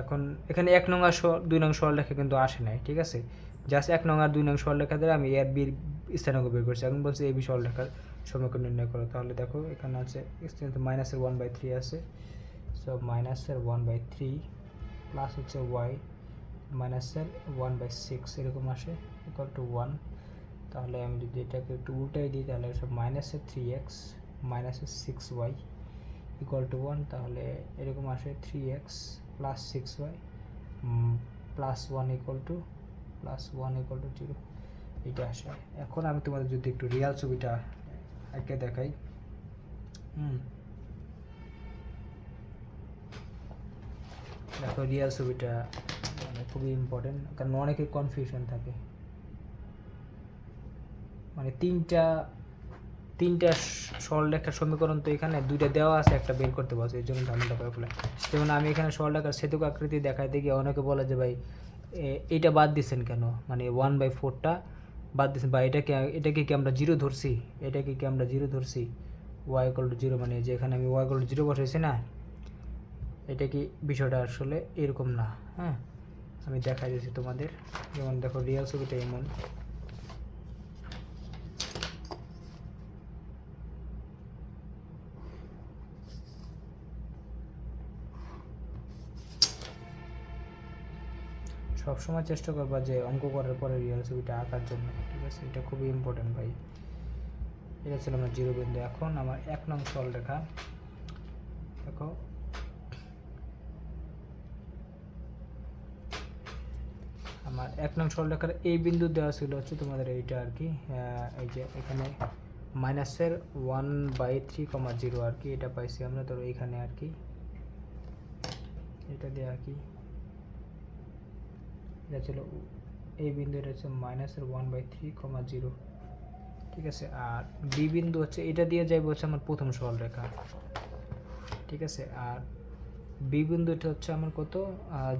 এখন এখানে 1 নং আর 2 নং সরলরেখা কিন্তু আসে নাই, ঠিক আছে। জাস্ট 1 নং আর 2 নং সরলরেখা দ্বারা আমি এ আর বির স্থানাঙ্ক বের করছি। এখন বলছে এই বিশাল রেখার সমীকরণ নির্ণয় করো। তাহলে দেখো এখানে আছে মাইনাসের 1/3 আছে, সো মাইনাসের 1/3 প্লাস হচ্ছে ওয়াই মাইনাসের 1/6 এরকম আসে ইকুয়াল টু 1। তাহলে আমি যদি এটাকে একটু উল্টাই দিই তাহলে সব মাইনাসের 3x মাইনাসের 6y ইকুয়াল টু 1। তাহলে এরকম আসে 3x plus 6y plus 1 equal to 0 এটা আসে। এখন আমি তোমাদের যদি একটু রিয়াল ছবিটা একে দেখাই, দেখো রিয়াল ছবিটা মানে খুবই ইম্পর্টেন্ট, কারণ অনেকের কনফিউশন থাকে। মানে তিনটা সরলরেখার সমীকরণ তো এখানে দুইটা দেওয়া আছে, একটা বের করতে বলছে, এই জন্য ঝামেলা করে ফেলে। যেমন আমি এখানে সরলরেখার সেতুক আকৃতি দেখাইতে গিয়ে অনেকে বলে যে ভাই এইটা বাদ দিচ্ছেন কেন, মানে 1/4টা বাদ দিচ্ছেন, বা এটাকে কি আমরা 0 ধরছি, এটাকে কি আমরা 0 ধরছি y = 0, মানে যে এখানে আমি y = 0 বসাইছি না, এটা কি বিষয়টা আসলে এরকম না। হ্যাঁ, আমি দেখাই দিচ্ছি তোমাদের। যেমন দেখো রিয়াল ছবিটা এমন, সবসময় চেষ্টা করবা যে অঙ্ক করার পরে রিয়াল ছবিটা আঁকার জন্য, ঠিক আছে? এটা খুবই ইম্পর্টেন্ট ভাই। এটা ছিল আমার 0 বিন্দু। এখন আমার 1 নং সরলরেখা, দেখো আমার 1 নং সরলরেখার এই বিন্দু দেওয়া ছিল হচ্ছে তোমাদের এইটা আর কি, এই যে এখানে মাইনাসের 1/3,0 আর কি, এটা পাইছি আমরা। ধরো এখানে আর কি এটা দিয়ে আর কি এটা ছিল এই বিন্দু, এটা হচ্ছে মাইনাসের 1/3,0, ঠিক আছে? আর বি বিন্দু হচ্ছে এটা দিয়ে যাইব হচ্ছে আমার প্রথম সরলরেখা, ঠিক আছে? আর বি বিন্দুটা হচ্ছে আমার কত,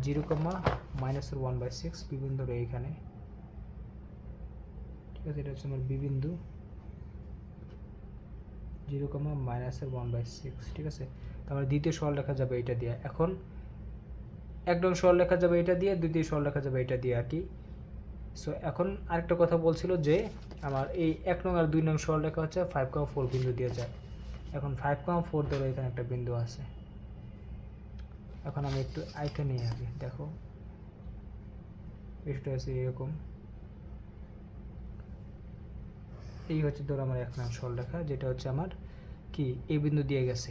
0,-1/6 বি বিন্দুর এইখানে, ঠিক আছে? এটা হচ্ছে আমার বি বিন্দু 0,-1/6, ঠিক আছে? তারপরে দ্বিতীয় সরলরেখা যাবে এটা দিয়ে। এখন এক নং সরলরেখা যাবে এটা দিয়ে, দ্বিতীয় সরলরেখা যাবে এটা দিয়ে আর কি। সো এখন আরেকটা কথা বলছিল যে আমার এই 1 নং আর 2 নং সরলরেখা হচ্ছে 5,4 বিন্দু দিয়ে যায়। এখন 5,4 ধরো এখানে একটা বিন্দু আছে। এখন আমি একটু আইকা নিয়ে আগে দেখো, এটা হচ্ছে এরকম, এই হচ্ছে ধরো আমার 1 নং সরলরেখা, যেটা হচ্ছে আমার কি এই বিন্দু দিয়ে গেছে।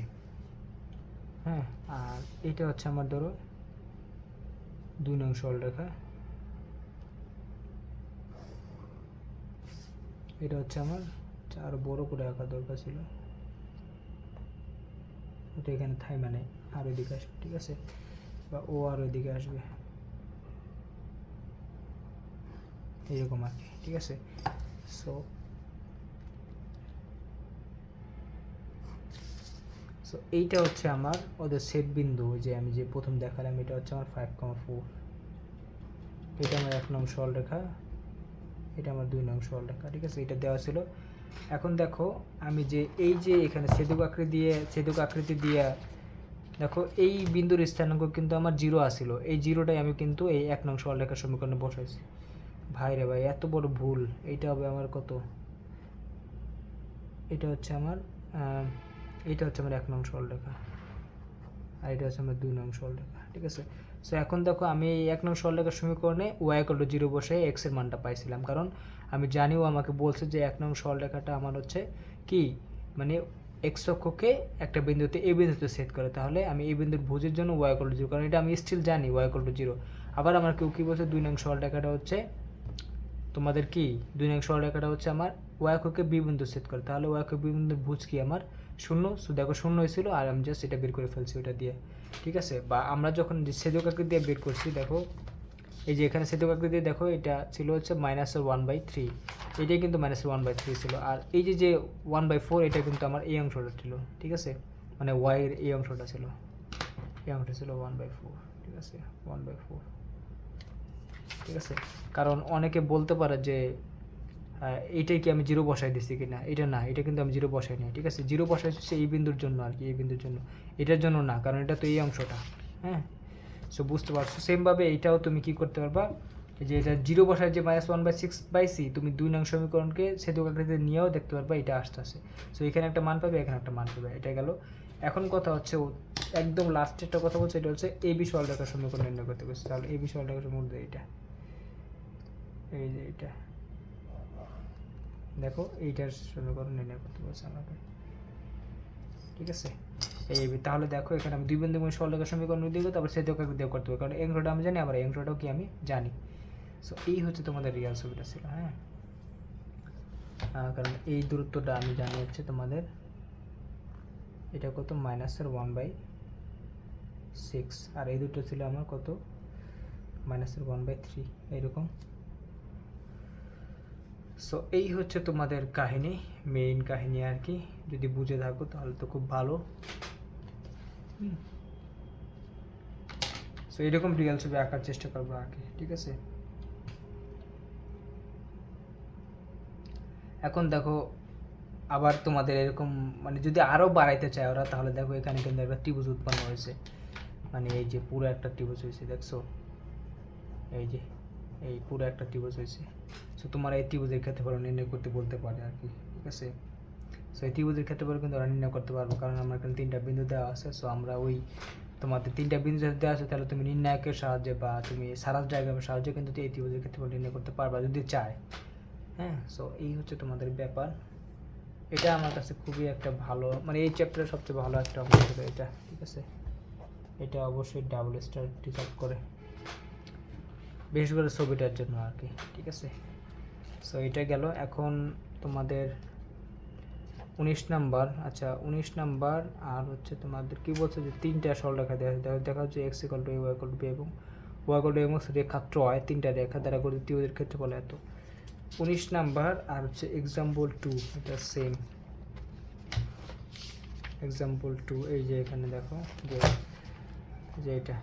হ্যাঁ, আর এটা হচ্ছে আমার ধরো 2 নং সরলরেখা, এটা হচ্ছে আমার আরো বড় করে আঁকা দরকার ছিল, ওটা এখানে থাই, মানে আর ওইদিকে আসবে, ঠিক আছে? বা ও আর ওইদিকে আসবে এরকম আর কি, ঠিক আছে? সো এইটা হচ্ছে আমার ওদের সেট বিন্দু, যে আমি যে প্রথম দেখালাম, এটা হচ্ছে আমার 5,4, এটা আমার 1 নং সরলরেখা, এটা আমার 2 নং সরলরেখা, ঠিক আছে? এটা দেওয়া ছিল। এখন দেখো আমি যে এই যে এখানে ছেদক আকৃতি দিয়ে দেখো এই বিন্দুর স্থানাঙ্ক কিন্তু আমার 0 আসছিল, এই 0টাই আমি কিন্তু এই 1 নং সরলরেখার সমীকরণে বসাইছি। ভাই রে ভাই, এত বড় ভুল! এইটা হবে আমার কত, এটা হচ্ছে আমার 1 নং সরলরেখা, আর এটা হচ্ছে আমার 2 নং সরলরেখা, ঠিক আছে? সো এখন দেখো আমি এই 1 নং সরলরেখার সমীকরণে y = 0 বসাই x এর মানটা পাইছিলাম, কারণ আমি জানিও আমাকে বলছে যে 1 নং সরলরেখাটা আমার হচ্ছে কি, মানে x অক্ষকে একটা বিন্দুতে এই বিন্দুতে সেট করে। তাহলে আমি এই বিন্দুর ভুজের জন্য y = 0, কারণ এটা আমি স্টিল জানি y = 0। আবার আমার কেউ কি বলছে 2 নং সরলরেখাটা হচ্ছে তোমাদের কি, 2 নং সরলরেখাটা হচ্ছে আমার y অক্ষকে b বিন্দু সেট করে। তাহলে y অক্ষকে b বিন্দুর ভুজ কি আমার 0। সো দেখো 0 হয়েছিল, আর আমি জাস্ট এটা বের করে ফেলছি ওটা দিয়ে, ঠিক আছে? বা আমরা যখন ছেদক আকৃতি দিয়ে বের করছি, দেখো এই যে এখানে ছেদক আকৃতি দেখো এটা ছিল হচ্ছে -1/3, এটাই কিন্তু -1/3 ছিল। আর এই যে 1/4 এটা কিন্তু আমার এই অংশটা ছিল, ঠিক আছে? মানে y এর এই অংশটা ছিল, এই অংশটা ছিল 1/4, ঠিক আছে? 1/4, ঠিক আছে? কারণ অনেকে বলতে পারে যে এইটাই কি আমি 0 বসাই দিছি কিনা, এটা না, এটা কিন্তু আমি 0 বসাই নাই, ঠিক আছে? 0 বসাই হচ্ছে এই বিন্দুর জন্য আর কি, এই বিন্দুর জন্য, এটার জন্য না, কারণ এটা তো এই অংশটা। হ্যাঁ, সো বুঝতে পারছো? সেমভাবে এইটাও তুমি কি করতে পারবা, যে এটা 0 বসায় যে -1/6/c তুমি 2 নং সমীকরণকে ছেদক আকৃতিতে নিয়েও দেখতে পারবা এটা আসতেছে। সো এখানে একটা মান পাবে, এখানে একটা মান পাবে, এটা গেল। এখন কথা হচ্ছে একদম লাস্টে একটা কথা বলছে, এটা হচ্ছে এবি সরলরেখার সমীকরণ নির্ণয় করতে বলছে। তাহলে এবি সরলরেখার সমীকরণ এটা, এই যে এটা দেখো, এইটার সমীকরণ নির্ণয় করতে বলছে আমাকে, ঠিক আছে। এই তাহলে দেখো এখানে আমি দুই বিন্দু সরলরেখার সমীকরণ দিব, তারপর ছেদক আকৃতিও করতে হবে, কারণ অ্যাঙ্গেলটা আমি জানি, আবার অ্যাঙ্গেলটাও কি আমি জানি। সো এই হচ্ছে তোমাদের রিয়াল ছবিটা ছিল। হ্যাঁ, কারণ এই দূরত্বটা আমি জানি হচ্ছে তোমাদের এটা কত -1/6, আর এই দুটো ছিল আমার কত -1/3 এইরকম। সো এই হচ্ছে তোমাদের কাহিনী, মেইন কাহিনী আর কি। যদি বুঝে থাকো তাহলে তো খুব ভালো। সো এরকম রিয়াল ছবি আঁকার চেষ্টা করবো আর কি, ঠিক আছে। এখন দেখো আবার তোমাদের এরকম মানে যদি আরও বাড়াইতে চায় ওরা, তাহলে দেখো এখানে কিন্তু একটা ত্রিভুজ উৎপন্ন হয়েছে, মানে এই যে পুরো একটা ত্রিভুজ হয়েছে, দেখছো এই যে এই পুরো একটা ত্রিভুজ হয়েছে। সো তোমার এই ত্রিভুজের ক্ষেত্রফল নির্ণয় করতে বলতে পারে আর কি, ঠিক আছে। সো এই ত্রিভুজের ক্ষেত্রফল কিন্তু ওরা নির্ণয় করতে পারবো, কারণ আমার এখানে 3টা বিন্দু দেওয়া আছে। সো আমরা ওই তোমাদের 3টা বিন্দু যদি দেওয়া আছে, তাহলে তুমি নির্ণায়কের সাহায্যে বা তুমি সারাস ডায়াগ্রামের সাহায্যে কিন্তু এই ত্রিভুজের ক্ষেত্রফল নির্ণয় করতে পারবা যদি চায়। হ্যাঁ, সো এই হচ্ছে তোমাদের ব্যাপার। এটা আমার কাছে খুবই একটা ভালো, মানে এই চ্যাপ্টারের সবচেয়ে ভালো একটা অঙ্ক ছিল এটা, ঠিক আছে। এটা অবশ্যই ডাবল স্টার ডিজার্ভ করে, বিশেষ করে ছবিটার জন্য আর কি, ঠিক আছে। সো এটা গেল। এখন তোমাদের 19 নাম্বার, আচ্ছা 19 নাম্বার আর হচ্ছে তোমাদের কি বলছে যে 3টা সরলরেখা দেওয়া আছে, দেখা হচ্ছে x = a, y = b এবং y = mx রেখা ত্রয়, 3টা রেখা দ্বারা গঠিত ত্রিভুজের ক্ষেত্রফল এত। 19 নাম্বার আর হচ্ছে এক্সাম্পল 2, এটা সেম এক্সাম্পল 2। এই যে এখানে দেখো যে এটা,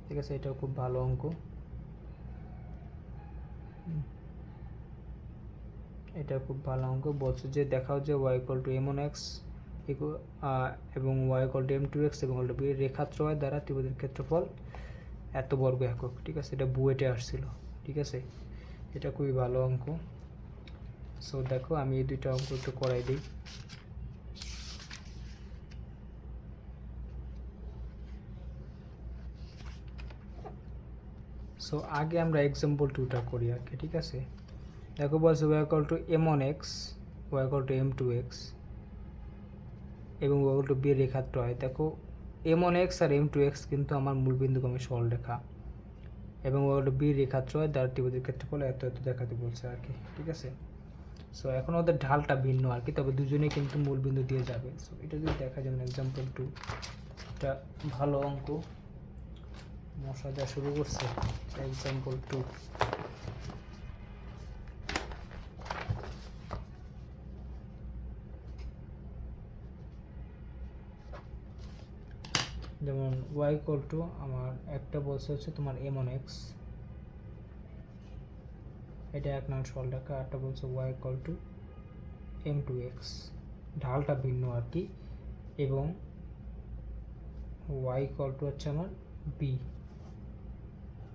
ঠিক আছে, এটাও খুব ভালো অঙ্ক। এটা খুব ভালো অঙ্ক। বলছে যে দেখাও যে y = m1x এবং y = m2x এবং b রেখাত্রয় দ্বারা ত্রিভুজের ক্ষেত্রফল এত বর্গ একক, ঠিক আছে। এটা বুয়েটে আসছিল, ঠিক আছে। এটা খুবই ভালো অঙ্ক। সো দেখো আমি এই দুইটা অঙ্ক একটু করাই দিই। সো আগে আমরা এক্সাম্পল 2টা করি আর কি, ঠিক আছে। দেখো বলছে y = m1x, y = m2x এবং y = b রেখাত্রয়। দেখো m1x আর m2x কিন্তু আমার মূলবিন্দুগামী সরলরেখা এবং y = b রেখাত্রয় দ্বারা ত্রিভুজের ক্ষেত্রফল এত এত দেখাতে বলছে আর কি, ঠিক আছে। সো এখন ওদের ঢালটা ভিন্ন আর কি, তবে দুজনেই কিন্তু মূলবিন্দু দিয়ে যাবে। সো এটা যদি দেখা, যেমন এক্সাম্পল 2, এটা ভালো অঙ্ক, মশা যা শুরু করছে। এক্সাম্পল 2, যেমন y = আমার একটা বলছে হচ্ছে তোমার m1x, এটা 1 নং সরলরেখা, একটা বলছে y = m2x, ঢালটা ভিন্ন আর কি, এবং y = হচ্ছে আমার b।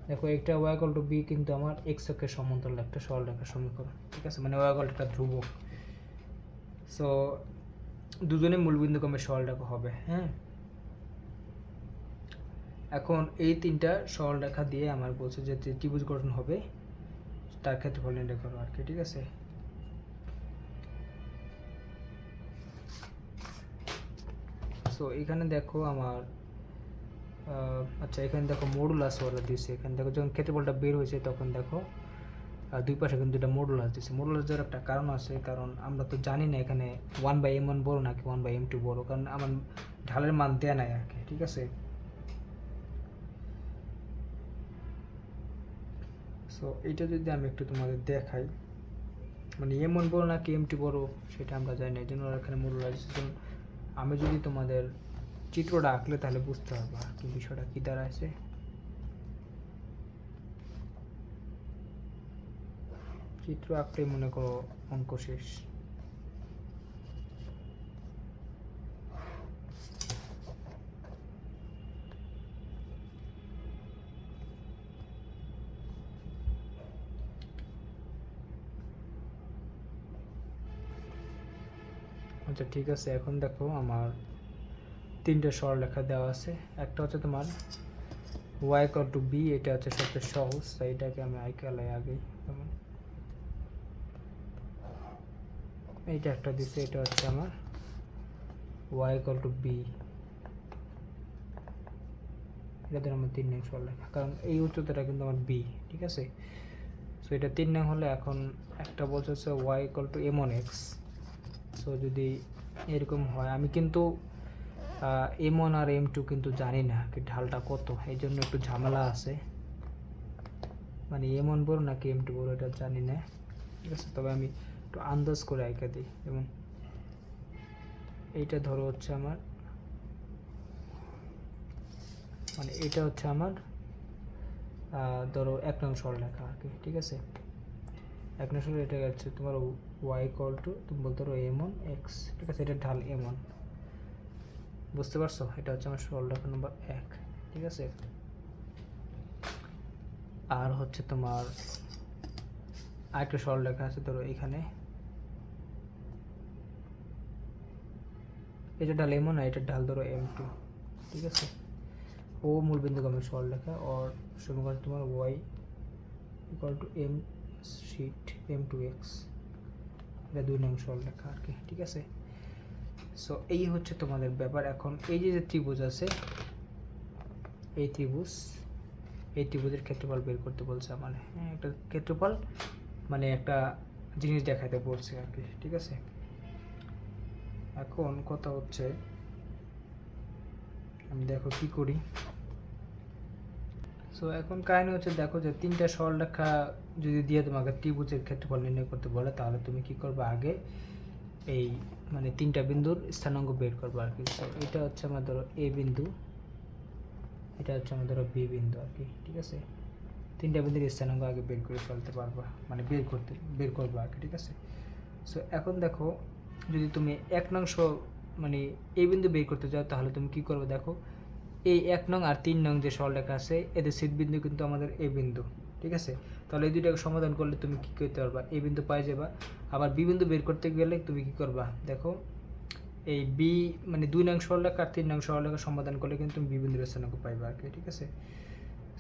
দেখো একটা y = b কিন্তু আমার x অক্ষের সমান্তরাল একটা সরলরেখার সমীকরণ, ঠিক আছে, মানে y = একটা ধ্রুবক। সো দুজনে মূলবিন্দুগামী সরলরেখা হবে। হ্যাঁ, এখন এই 3টা সরলরেখা দিয়ে আমার বলছে যে ত্রিভুজ গঠন হবে, তার ক্ষেত্রফল নির্ণয় করো আর কি, ঠিক আছে। সো এখানে দেখো আমার আচ্ছা এখানে দেখো মডুলাস ওরা দিয়েছে। এখানে দেখো যখন ক্ষেত্রফলটা বের হয়েছে তখন দেখো দুই পাশে কিন্তু এটা মডুলাস দিয়েছে। মডুলাস দেওয়ার একটা কারণ আছে, কারণ আমরা তো জানি না এখানে 1/m1 বড় নাকি 1/m2 বড়, কারণ আমার ঢালের মান দেয়া নাই আর কি, ঠিক আছে। সো এইটা যদি আমি একটু তোমাদের দেখাই, মানে m1 বড় নাকি m2 বড় সেটা আমরা জানি না, এই জন্য এখানে মডুলাস। আমি যদি তোমাদের চিত্রটা আঁকলে তাহলে বুঝতে পারবা কি বিষয়টা কি দাঁড়াচ্ছে। চিত্র আঁকতে মনে করো অঙ্ক শেষ। আচ্ছা ঠিক আছে, এখন দেখো আমার তিনটে সরলরেখা দেওয়া আছে। একটা হচ্ছে তোমার y ইকুয়াল টু বি, এটা হচ্ছে সবচেয়ে সহজ, তাই এটাকে আমি আইকালাই আগে। যেমন এইটা একটা দিচ্ছে, এটা হচ্ছে আমার y ইকুয়াল টু বি, এটা ধর আমার 3 নং সরলরেখা, কারণ এই উচ্চতাটা কিন্তু আমার বি, ঠিক আছে। সো এটা 3 নং হলে এখন একটা বলছে হচ্ছে y equal two m1 x। So যদি এরকম হয়, আমি কিন্তু m1 আর m2 কিন্তু জানি না কি ঢালটা কত, এই জন্য একটু ঝামেলা আছে, মানে m1 বড় নাকি m2 বড় এটা জানি না, ঠিক আছে। তবে আমি একটু আন্দাজ করে আঁকা দিই। যেমন এইটা ধরো হচ্ছে আমার, মানে এটা হচ্ছে আমার ধরো 1 নং সরলরেখা আর কি, ঠিক আছে। 1 নং সরলরেখা, এটা হচ্ছে তোমার y ইকুয়াল টু, তুমি বলতে পারো m1 x, ঠিক আছে। এটা ঢাল m1, বুঝতে পারছো? এটা হচ্ছে আমার সরলরেখা নম্বর 1, ঠিক আছে। আর হচ্ছে তোমার আরেকটা সরলরেখা আছে, ধরো এখানে এটা ঢাল m1 আর এটা ঢাল ধরো m2, ঠিক আছে। ও মূল বিন্দুগামী সরলরেখা, और সমীকরণ তোমার y ইকুয়াল টু m শিট m2x, এটা 2 নং সরলরেখা আর কি, ঠিক আছে। সো এই হচ্ছে তোমাদের ব্যাপার। এখন এই যে ত্রিভুজ আছে, এই ত্রিভুজের ক্ষেত্রফল বের করতে বলছে আমার। হ্যাঁ, একটা ক্ষেত্রফল মানে একটা জিনিস দেখাতে বলছে আর কি, ঠিক আছে। এখন কথা হচ্ছে, আমি দেখো কি করি। সো এখন কাহিনী হচ্ছে, দেখো যে তিনটা সরলরেখা যদি দিয়ে তোমাকে ত্রিভুজের ক্ষেত্রফল নির্ণয় করতে বলে, তাহলে তুমি কি করবে, আগে এই মানে তিনটা বিন্দুর স্থানাঙ্ক বের করবে আর কি। সো এটা হচ্ছে আমার ধরো এ বিন্দু, এটা হচ্ছে আমার ধরো বি বিন্দু আর কি, ঠিক আছে। তিনটা বিন্দুর স্থানাঙ্ক আগে বের করে ফেলতে পারবা, মানে বের করবা আর কি, ঠিক আছে। সো এখন দেখো, যদি তুমি 1 নং মানে এই বিন্দু বের করতে চাও, তাহলে তুমি কি করবে, দেখো এই 1 নং আর 3 নং যে সরলরেখা আছে, এদের ছেদ বিন্দু কিন্তু আমাদের এ বিন্দু, ঠিক আছে। তাহলে এই দুইটাকে সমাধান করলে তুমি কি করতে পারবা, এই বিন্দু পাই যাবা। আবার বি বিন্দু বের করতে গেলে তুমি কি করবা, দেখো এই বি মানে 2 নং সরলরেখা আর 3 নং সরলরেখা সমাধান করলে কিন্তু তুমি বি বিন্দুর স্থানাঙ্ক পাইবা আর কি, ঠিক আছে।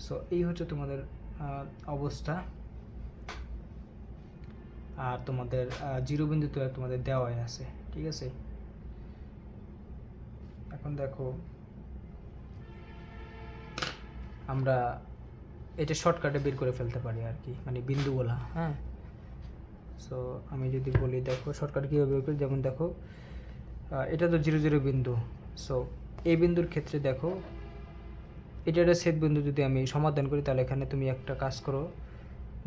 সো এই হচ্ছে তোমাদের অবস্থা। আর তোমাদের জিরো বিন্দু তো তোমাদের দেওয়াই আছে, ঠিক আছে। এখন দেখো আমরা এটা শর্টকাটে বের করে ফেলতে পারি আর কি, মানে বিন্দুগুলা। হ্যাঁ, সো আমি যদি বলি, দেখো শর্টকাট কীভাবে বের করি, যেমন দেখো এটা তো 0 0 বিন্দু। সো এই বিন্দুর ক্ষেত্রে দেখো, এটা একটা ছেদ বিন্দু, যদি আমি সমাধান করি, তাহলে এখানে তুমি একটা কাজ করো,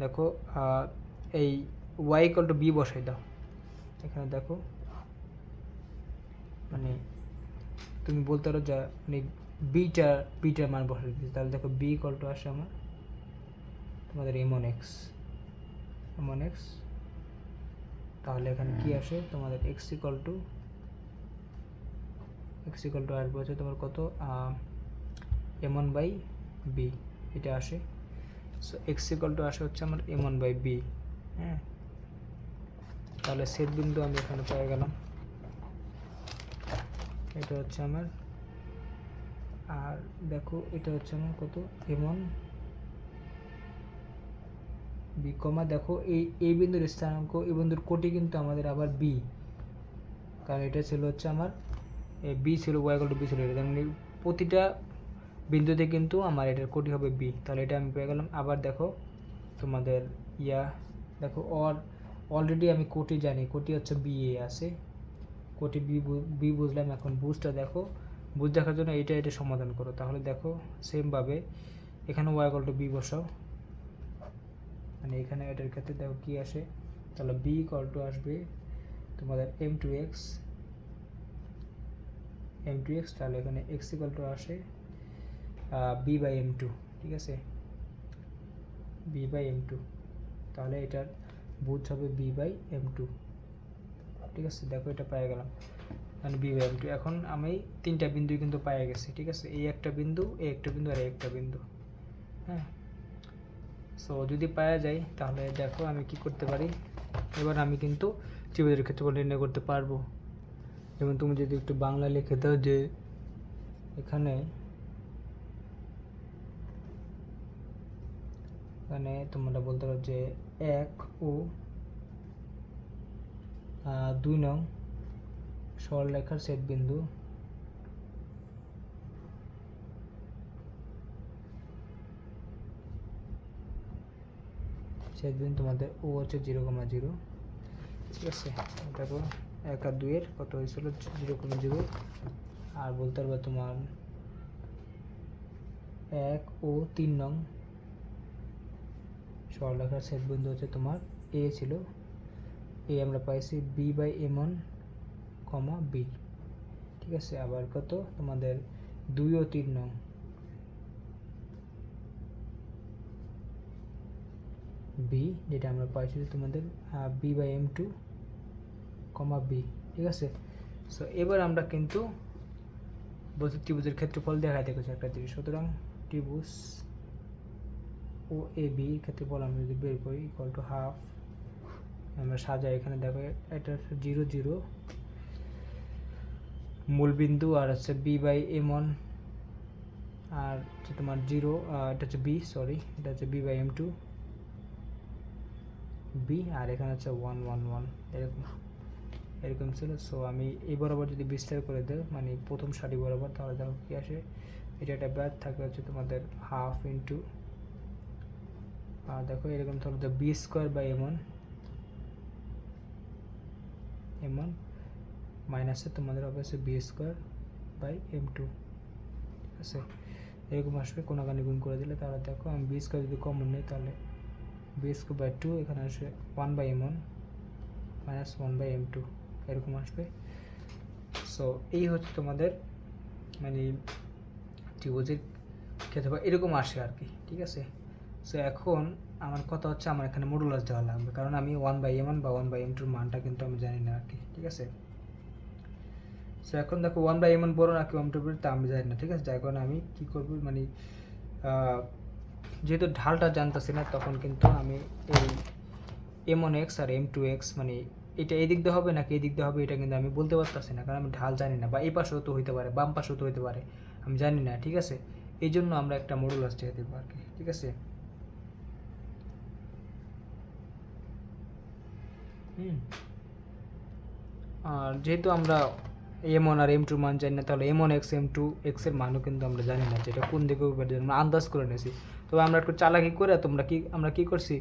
দেখো এই y ইকুয়াল টু বি বসাই দাও এখানে। দেখো মানে তুমি বলতে পারো যে মানে বিটার মান বসাই দিচ্ছি, তাহলে দেখো বি ইকুয়াল টু আসে আমার তোমাদের m1 x, তাহলে এখানে কি আসে তোমাদের x ইকুয়াল টু আসবে হচ্ছে তোমার কত, m1 বাই বি, এটা আসে। সো x ইকুয়াল টু আসে হচ্ছে আমার m1 বাই বি। হ্যাঁ, তাহলে ছেদ বিন্দু আমি এখানে পেয়ে গেলাম, এটা হচ্ছে আমার। আর দেখো এটা হচ্ছে আমার কত, m1 বি কমা, দেখো এই বিন্দুর স্থানাঙ্ক, এই বিন্দুর কোটি কিন্তু আমাদের আবার বি, কারণ এটা ছিল হচ্ছে আমার বি ছিল, y ইকুয়াল টু বি ছিল, এটা মানে প্রতিটা বিন্দুতে কিন্তু আমার এটার কোটি হবে বি, তাহলে এটা আমি পেয়ে গেলাম। আবার দেখো তোমাদের দেখো অলরেডি আমি কোটি জানি, কোটি হচ্ছে বি এ আছে, কোটি বি বুঝলাম। এখন বুঝটা দেখো, বুঝ দেখার জন্য এটা সমাধান করো, তাহলে দেখো সেমভাবে এখানে y ইকুয়াল টু বি বসাও, মানে এখানে এটার ক্ষেত্রে দেখো কি আসে, তাহলে বি ইকুয়াল টু আসবে তোমাদের m2x, তাহলে এখানে x ইকুয়াল টু আসে বি বাই m2, ঠিক আছে, বি বাই m2, তাহলে এটার বুঝ হবে বি বাই m2, ঠিক আছে। দেখো এটা পেয়ে গেলাম, মানে বি বাই m2। এখন আমি তিনটা বিন্দু কিন্তু পেয়ে গেছি, ঠিক আছে, এই একটা বিন্দু, এই একটা বিন্দু আর এই একটা বিন্দু। হ্যাঁ, সো যদি পাওয়া যায়, তাহলে দেখো আমি কি করতে পারি, এবার আমি কিন্তু ত্রিভুজের ক্ষেত্রফল নির্ণয় করতে পারবো। যেমন তুমি যদি একটু বাংলা লিখে দাও যে এখানে তোমরা বলতে পারো যে 1 ও 2 নং সরলরেখার ছেদ বিন্দু তোমাদের ও হচ্ছে 0,0, ঠিক আছে। দেখো 1 আর 2 এর কত হয়েছিল 0,0, আর বলতে পারবে তোমার 1 ও 3 নং সরলরেখার ছেদ বিন্দু হচ্ছে তোমার এ ছিল, এ আমরা পাইছি b/m1, b, ঠিক আছে। আবার কত তোমাদের 2 ও 3 নং b, যেটা আমরা পাইছি তোমাদের b/m2, b, ঠিক আছে। সো এবার আমরা কিন্তু বলছি ত্রিভুজের ক্ষেত্রফল দেখাইতে গেছি একটা জিনিস। সুতরাং ত্রিভুজ ও এ বি ক্ষেত্রফল আমরা যদি বের করি ইকুয়াল টু হাফ, আমরা সাজাই এখানে দেখো এটা হচ্ছে 0 0 মূলবিন্দু, আর হচ্ছে b/m1, আর হচ্ছে তোমার 0, এটা হচ্ছে b, সরি এটা হচ্ছে b/m2 b, আর এখানে হচ্ছে 1 1 1 এরকম ছিল। সো আমি এই বরাবর যদি বিস্তার করে দেই মানে প্রথম সারি বরাবর, তাহলে দেখো কি আসে, এটা একটা ব্যাথ থাকে হচ্ছে তোমাদের হাফ ইন্টু, দেখো এরকম তাহলে যে b² m1 মাইনাসে তোমাদের হবে হচ্ছে b²/m2, ঠিক আছে। এরকম আসবে কোনাকানি গুণ করে দিলে, তাহলে দেখো আমি b² যদি কমন নেই তাহলে b²/2, এখানে আসবে 1/m1 মাইনাস 1/m2, এরকম আসবে। সো এই হচ্ছে তোমাদের মানে ত্রিভুজের ক্ষেত্রফল এরকম আসে আর কি, ঠিক আছে। সো এখন আমার কথা হচ্ছে আমার এখানে মডুলাস দেওয়া লাগবে, কারণ আমি 1/m1 বা 1/m2 মানটা কিন্তু আমি জানি না আর কি, ঠিক আছে। সো এখন দেখো 1/m1 বড় নাকি 1/m2 বড় তা আমি জানি না, ঠিক আছে। যার কারণে আমি কি করব মানে যেহেতু ঢালটা জানতেছি না, তখন কিন্তু আমি এই m1x আর m2x মানে এটা এই দিক দিয়ে হবে নাকি এই দিক দিয়ে হবে এটা কিন্তু আমি বলতে পারতেছি না, কারণ আমি ঢাল জানি না, বা এই পাশেও তো হইতে পারে বাম পাশেও তো হইতে পারে, আমি জানি না, ঠিক আছে। এই জন্য আমরা একটা মডুলাস চেয়ে দেবো আর কি, ঠিক আছে। আর যেহেতু আমরা m1 আর m2 মান জানি না, তাহলে m1x m2x এর মানও কিন্তু আমরা জানি না, যেটা কোন দিকে আমরা আন্দাজ করে নিয়েছি। তবে আমরা একটু চালাকি করে আমরা কি করছি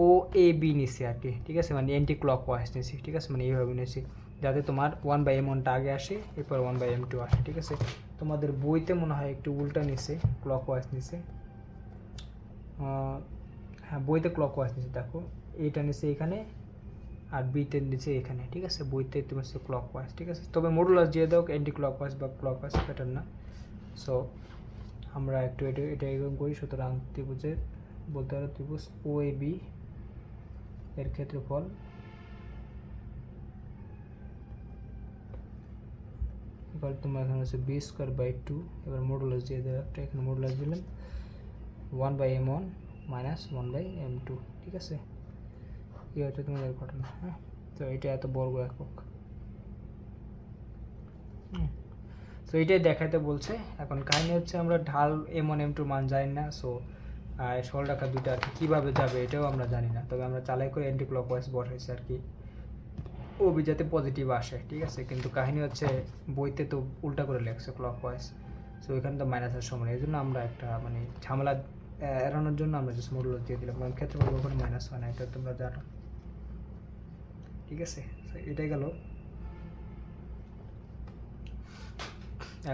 ও এ বি নিছি আর কি, ঠিক আছে, মানে অ্যান্টি ক্লকওয়াইজ নিছি, ঠিক আছে, মানে এইভাবে নিছি যাতে তোমার 1/m1টা আগে আসে, এরপর 1/m2 আসে, ঠিক আছে। তোমাদের বইতে মনে হয় একটু উল্টা নিছে, ক্লকওয়াইজ নিছে, হ্যাঁ বইতে ক্লকওয়াইজ নিছে, দেখো এইটা নিছে এখানে আর বিতে নিচে এখানে, ঠিক আছে। বইতে তোমার হচ্ছে ক্লকওয়াইজ, ঠিক আছে। তবে মডুলাস দিয়ে দাও অ্যান্টি ক্লকওয়াইজ বা ক্লকওয়াইজ প্যাটার্ন না। সো আমরা একটু এটা এরকম করি। সুতরাং ত্রিভুজের বলতে পারো ত্রিভুজ ও এ বি এর ক্ষেত্রফল এবার তোমার এখানে হচ্ছে b²/2, এবার মডুলাস দিয়ে দেওয়া একটা, এখানে মডুলাস দিলেন 1/m1 মাইনাস 1/m2, ঠিক আছে। এই হচ্ছে তোমাদের ঘটনা, হ্যাঁ। তো এটা এত বর্গ একক, সো এটাই দেখাতে বলছে। এখন কাহিনী হচ্ছে আমরা ঢাল m1 m2 মান জানি না, সো সরলরেখা দুটো আর কি কীভাবে যাবে এটাও আমরা জানি না। তবে আমরা চালাই করে অ্যান্টি ক্লকওয়াইজ বসাইছি আর কি, ও বি যাতে পজিটিভ আসে, ঠিক আছে। কিন্তু কাহিনী হচ্ছে বইতে তো উল্টা করে লেখছে ক্লকওয়াইজ, সো এখানে তো মাইনাসের সমান, এই জন্য আমরা একটা মানে ঝামেলা এড়ানোর জন্য আমরা জাস্ট মডুলাস দিয়ে দিলাম, কারণ ক্ষেত্রফল কখনো মাইনাস হয় না, এটা তোমরা জানো, ঠিক আছে। এটাই গেল।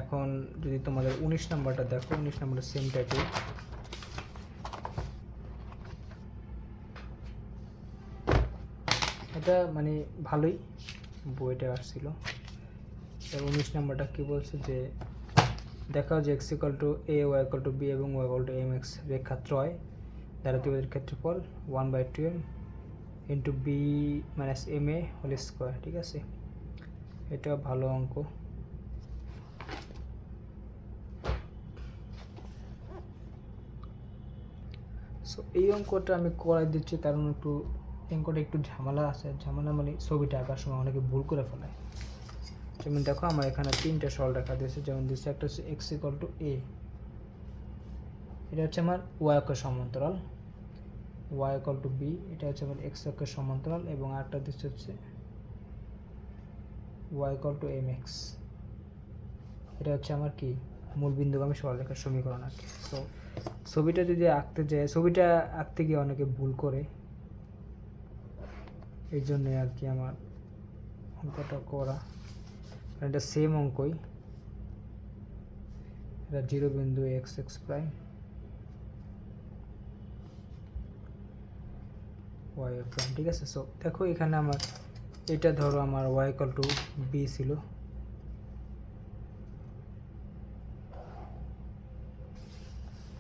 এখন যদি তোমাদের 19 নাম্বারটা দেখো, 19 নাম্বারটা সেম টাইপের, এটা মানে ভালোই বইটা আসছিল। 19 নাম্বারটা কি বলছে যে দেখাও যে x = a, y = b এবং y = mx রেখাত্রয় দ্বারা ত্রিভুজের ক্ষেত্রফল 1/2m into b - ma whole square, ঠিক আছে। এটা ভালো অঙ্ক। সো এই অঙ্কটা আমি করাই দিচ্ছি কারণ একটু অঙ্কটা একটু ঝামেলা আছে, ঝামেলা মানে ছবিটা আঁকার সময় অনেকে ভুল করে ফেলায়। যেমন দেখো আমার এখানে তিনটা সরলরেখা দিয়েছে, যেমন দিচ্ছে একটা হচ্ছে x ইকুয়াল টু a, এটা হচ্ছে আমার y অক্ষের সমান্তরাল, y ইকুয়াল টু b, এটা হচ্ছে আমার x অক্ষের সমান্তরাল, এবং আরেকটা দিচ্ছে হচ্ছে y ইকুয়াল টু mx, এটা হচ্ছে আমার কি মূল বিন্দুগামী সরলরেখার সমীকরণ আর কি। সো ছবিটা যদি আঁকতে যায়, ছবিটা আঁকতে গিয়ে অনেকে ভুল করে, এই জন্যে আর কি আমার অঙ্কটা করা, এটা সেম অঙ্কই, এটা 0 বিন্দু x x prime y prime, ঠিক আছে। সো দেখো এখানে আমার এটা ধরো আমার ওয়াই ইকুয়াল টু বি ছিল,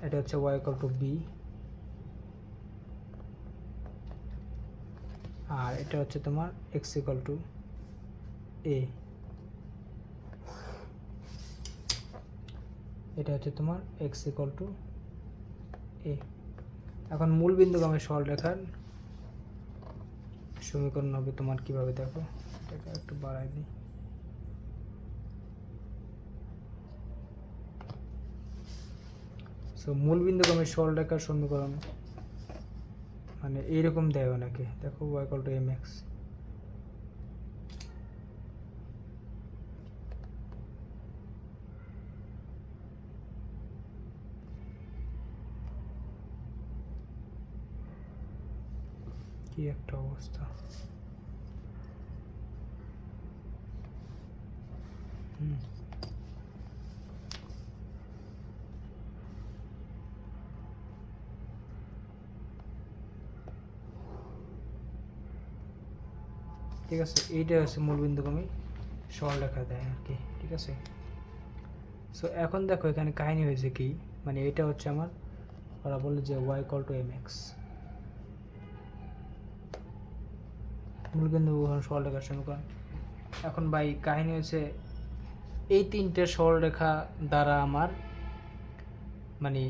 এটা হচ্ছে ওয়াই ইকুয়াল টু বি, আর এটা হচ্ছে তোমার এক্স ইকুয়াল টু এ, এটা হচ্ছে তোমার এক্স ইকুয়াল টু এ। এখন মূল বিন্দুগামী সরলরেখার সমীকরণ হবে তোমার কিভাবে, দেখো এটাকে একটু বাড়াই দিই, সো মূল বিন্দুগামী সরলরেখার সমীকরণ মানে এইরকম দেয় অনেকে, দেখো y ইকুয়াল টু mx, কি একটা অবস্থা। ঠিক আছে, এইটা হচ্ছে মূল বিন্দুগামী সরলরেখা দেয় আর কি, ঠিক আছে। সো এখন দেখো এখানে কাহিনী হয়েছে কি, মানে এটা হচ্ছে আমার, ওরা বলে যে y ইকুয়াল টু mx, মূল বিন্দুগামী সরলরেখার সমীকরণ। এখন ভাই কাহিনী হচ্ছে এই তিনটে সরলরেখা দ্বারা আমার মানে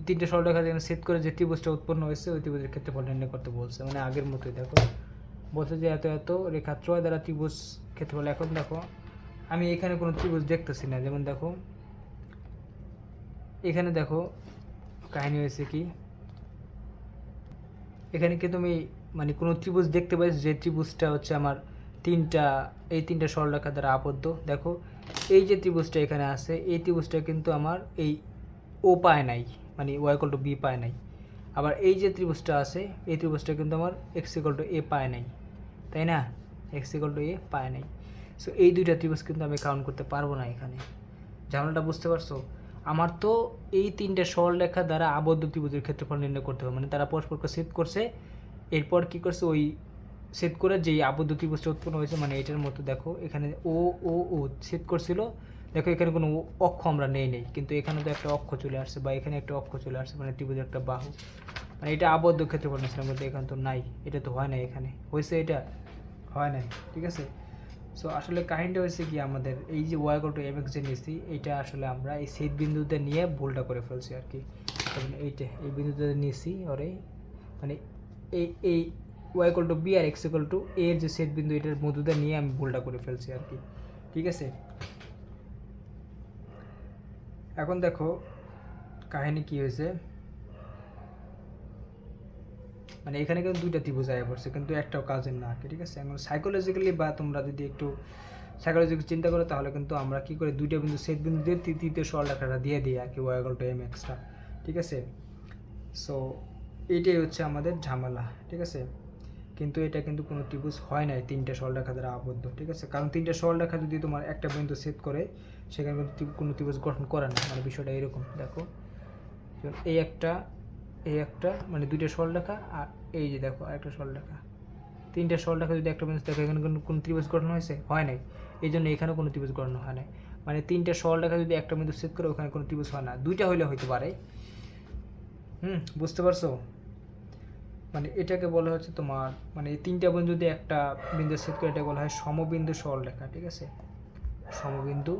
তিনটে সরলরেখা যেখানে ছেদ করে যে ত্রিভুজটা উৎপন্ন হয়েছে ওই ত্রিভুজের ক্ষেত্রফল নির্ণয় করতে বলছে, মানে আগের মতোই। দেখো বলছে যে এত এত রেখা ত্রয় দ্বারা ত্রিভুজ ক্ষেত্রফল। এখন দেখো আমি এখানে কোনো ত্রিভুজ দেখতেছি না, যেমন দেখো এখানে দেখো কাহিনী হয়েছে কি, এখানে কি তুমি মানে কোনো ত্রিভুজ দেখতে পাইছো যে ত্রিভুজটা হচ্ছে আমার এই তিনটা সরলরেখা দ্বারা আবদ্ধ। দেখো এই যে ত্রিভুজটা এখানে আছে, এই ত্রিভুজটা কিন্তু আমার এই ও পায় নাই, মানে y ইকুয়াল টু বি পায় নাই। আবার এই যে ত্রিভুজটা আছে, এই ত্রিভুজটা কিন্তু আমার x ইকুয়াল টু এ পায় নাই, তাই না, x ইকুয়াল টু এ পায় নাই। সো এই দুইটা ত্রিভুজ কিন্তু আমি কাউন্ট করতে পারবো না এখানে, ঝামেলাটা বুঝতে পারছো। আমার তো এই তিনটে সরলরেখা দ্বারা আবদ্ধ ত্রিভুজের ক্ষেত্রফল নির্ণয় করতে হবে, মানে তারা পরস্পরকে ছেদ করছে, এরপর কি করছে ওই ছেদ করে যেই আবদ্ধ ত্রিভুজটা উৎপন্ন হয়েছে, মানে এটার মতো দেখো এখানে ও ও ও ছেদ করছিল, দেখো এখানে কোনো অক্ষ আমরা নেই, কিন্তু এখানে তো একটা অক্ষ চলে আসছে, বা এখানে একটা অক্ষ চলে আসছে, মানে ত্রিভুজের একটা বাহু, মানে এটা আবদ্ধ ক্ষেত্রফল নিয়েছিলাম, কিন্তু এখানে তো নাই, এটা তো হয় নাই, এখানে হয়েছে, এটা হয় নাই, ঠিক আছে। সো আসলে কাহিনীটা হয়েছে কি, আমাদের এই যে y ইকুয়াল টু mx যে নিয়েছি, এইটা আসলে আমরা এই ছেদ বিন্দুতে নিয়ে ভুলটা করে ফেলছি আর কি। এইটা এই বিন্দুতে নিয়েছি ওরে, মানে এই y ইকুয়াল টু বি আর x ইকুয়াল টু a এর যে ছেদ বিন্দু, এটার মধ্যে নিয়ে আমি ভুলটা করে ফেলছি আর কি, ঠিক আছে। এখন দেখো কাহিনী কি হয়েছে, মানে এখানে কিন্তু দুইটা ত্রিভুজ আয়া পড়ছে, কিন্তু একটাও কাজের না আর কি, ঠিক আছে। এখন সাইকোলজিক্যালি বা তোমরা যদি একটু সাইকোলজিক্যালি চিন্তা করো, তাহলে কিন্তু আমরা কি করে দুইটা বিন্দু ছেদ বিন্দু দিয়ে তৃতীয় সরলরেখাটা দিয়ে দিই আর কি, y ইকুয়াল টু mx-টা, ঠিক আছে। সো এইটাই হচ্ছে আমাদের ঝামেলা, ঠিক আছে। কিন্তু এটা কিন্তু কোনো ত্রিভুজ হয় নাই তিনটা সরলরেখা দ্বারা আবদ্ধ, ঠিক আছে। কারণ তিনটা সরলরেখা যদি তোমার একটা বিন্দু ছেদ করে, সেখানে কিন্তু কোনো ত্রিভুজ গঠন করে না, মানে বিষয়টা এরকম। দেখো এই একটা মানে দুইটা সরলরেখা, আর এই যে দেখো আরেকটা সরলরেখা, তিনটা সরলরেখা যদি একটা বিন্দু দেখো, এখানে কোনো ত্রিভুজ গঠন হয়েছে, হয় নাই, এই জন্য এখানেও কোনো ত্রিভুজ গঠন হয় নাই। মানে তিনটা সরলরেখা যদি একটা বিন্দু ছেদ করে, ওখানে কোনো ত্রিভুজ হয় না, দুইটা হইলে হইতে পারে। বুঝতে পারছো, মানে এটাকে বলা হচ্ছে তোমার, মানে এই তিনটা বিন্দু যদি একটা বিন্দু ছেদ করে, এটা বলা হয় সমবিন্দু সরলরেখা, ঠিক আছে, সমবিন্দু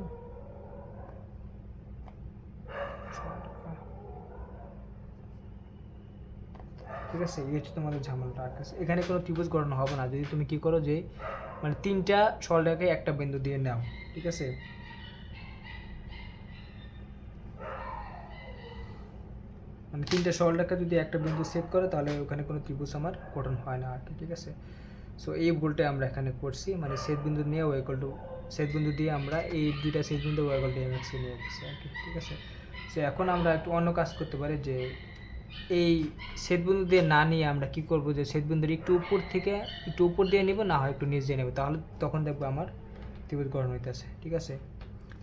সরলরেখা, ঠিক আছে। এই হচ্ছে তোমাদের ঝামেলাটা। এখানে কোনো ত্রিভুজ গঠন হবে না যদি তুমি কি করো, যে মানে তিনটা সরলরেখাকে একটা বিন্দু দিয়ে নাও, ঠিক আছে। মানে তিনটা সরলরেখা যদি একটা বিন্দু সেট করে তাহলে ওখানে কোনো ত্রিভুজ আমার গঠন হয় না আর কি, ঠিক আছে। সো এই ভুলটা আমরা এখানে করছি, মানে ছেদ বিন্দু নিয়ে y ইকুয়াল টু ছেদ বিন্দু দিয়ে আমরা এই দুইটা ছেদ বিন্দু y ইকুয়াল টু mx নিয়ে গেছি আর কি, ঠিক আছে। সো এখন আমরা একটু অন্য কাজ করতে পারি, যে এই ছেদ বিন্দু দিয়ে না নিয়ে আমরা কি করব, যে ছেদ বিন্দুর একটু উপর দিয়ে নিব, না হয় একটু নিচ দিয়ে নেব, তাহলে তখন দেখবো আমার ত্রিভুজ গঠন হইতেছে, ঠিক আছে।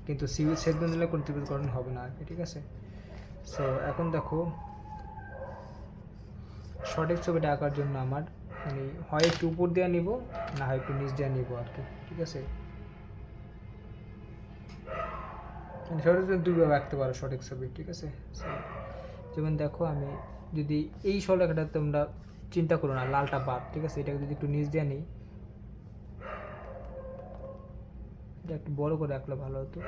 কিন্তু ছেদ বিন্দু নিলে কোনো ত্রিভুজ গঠন হবে না আর কি, ঠিক আছে। সো এখন দেখো সঠিক ছবিটা আঁকার জন্য আমার মানে হয় একটু উপর দিয়ে নিব, না হয় একটু নিচ দিয়ে নিব আর কি, ঠিক আছে। মানে সঠিক ছবি দুইভাবে আঁকতে পারো সঠিক ছবি, ঠিক আছে। যেমন দেখো আমি যদি এই সরলরেখাটা তোমরা চিন্তা করো না, লালটা বাদ, ঠিক আছে। এটাকে যদি একটু নিচ দিয়ে নিই, এটা একটু বড় করে আঁকলে ভালো হতো।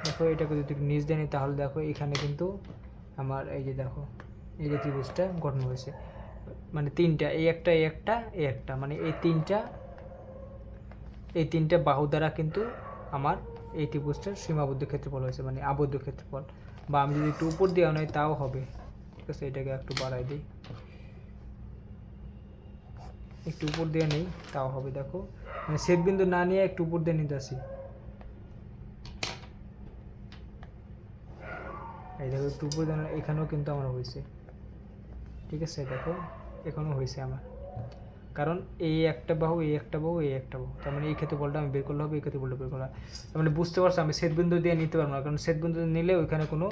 দেখো এটাকে যদি একটু নিচ দিয়ে নিই, তাহলে দেখো এখানে কিন্তু আমার এই যে দেখো এই যে ত্রিভুজটা গঠন হয়েছে, মানে তিনটা, এই একটা এই একটা এই একটা, মানে এই তিনটা বাহু দ্বারা কিন্তু আমার এই ত্রিভুজটার সীমাবদ্ধ ক্ষেত্রফল হয়েছে, মানে আবদ্ধ ক্ষেত্রফল। বা আমি যদি একটু উপর দিয়ে আনাই তাও হবে, ঠিক আছে। এটাকে একটু বাড়াই দিই, একটু উপর দিয়ে নেই তাও হবে। দেখো মানে ছেদ বিন্দু না নিয়ে একটু উপর দিয়ে নিতে আসি, এই দেখো একটু উপর দিয়ে এখানেও কিন্তু আমার হয়েছে, ঠিক আছে। দেখো এখানেও হয়েছে আমার, কারণ এই একটা বাহু এই একটা বাহু এই একটা বাহু, তার মানে এই ক্ষেত্রফলটা আমি বের করলে হবে, এই ক্ষেত্রফলটা বের করা। তার মানে বুঝতে পারছো আমি ছেদ বিন্দু দিয়ে নিতে পারবো না, কারণ ছেদ বিন্দু নিলে ওইখানে কোনো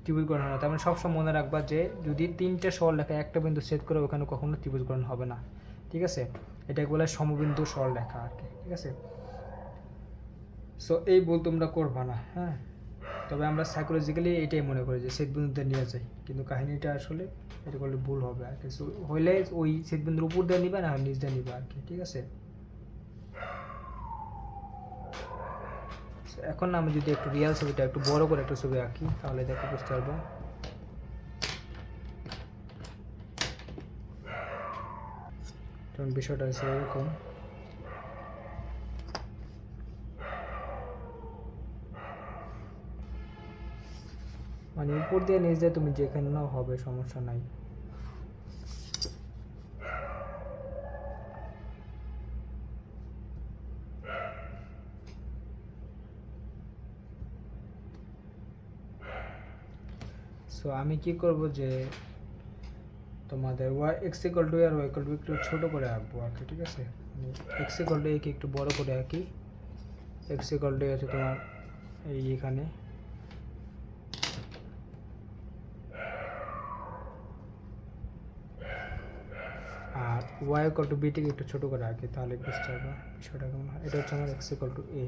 ত্রিভুজ গঠন হয় না। তার মানে সবসময় মনে রাখবা যে যদি তিনটে সরলরেখা একটা বিন্দু ছেদ করে ওখানে কখনো ত্রিভুজ গঠন হবে না, ঠিক আছে। এটাকে বলে সমবিন্দু সরলরেখা আর কি, ঠিক আছে। সো এই ভুল তোমরা করবা না, হ্যাঁ। তবে আমরা সাইকোলজিক্যালি এটাই মনে করি যে ছেদ বিন্দুতে নিয়ে যাই, কিন্তু কাহিনীটা আসলে এটা করলে ভুল হবে আর কি। হইলে ওই ছেদ বিন্দুর উপর দিয়ে নিবে, না নিচ দিয়ে নিবে আর কি, ঠিক আছে। এখন আমি যদি একটু রিয়েল ছবিটা একটু বড় করে একটা ছবি আঁকি, তাহলে দেখো বুঝতে পারবো। বিষয়টা হচ্ছে এরকম, মানে উপর দিয়ে নিচ দিয়ে তুমি যেখানেও হবে, সমস্যা নাই। সো আমি কি করব, যে তোমাদের এক্স ইকুয়াল টু আর ওয়াই ইকুয়াল টু একটু ছোট করে আঁকবো আর কি, ঠিক আছে। এক্স ইকুয়াল টু একে একটু বড় করে আঁকি। এক্স ইকুয়াল টু আছে তোমার এই এখানে, আর ওয়াই ইকুয়াল টু বিটিকে একটু ছোট করে আঁকি, তাহলে বুঝতে পারবে বিষয়টা কেমন হয়। এটা হচ্ছে আমার এক্স ইকুয়াল টু এ,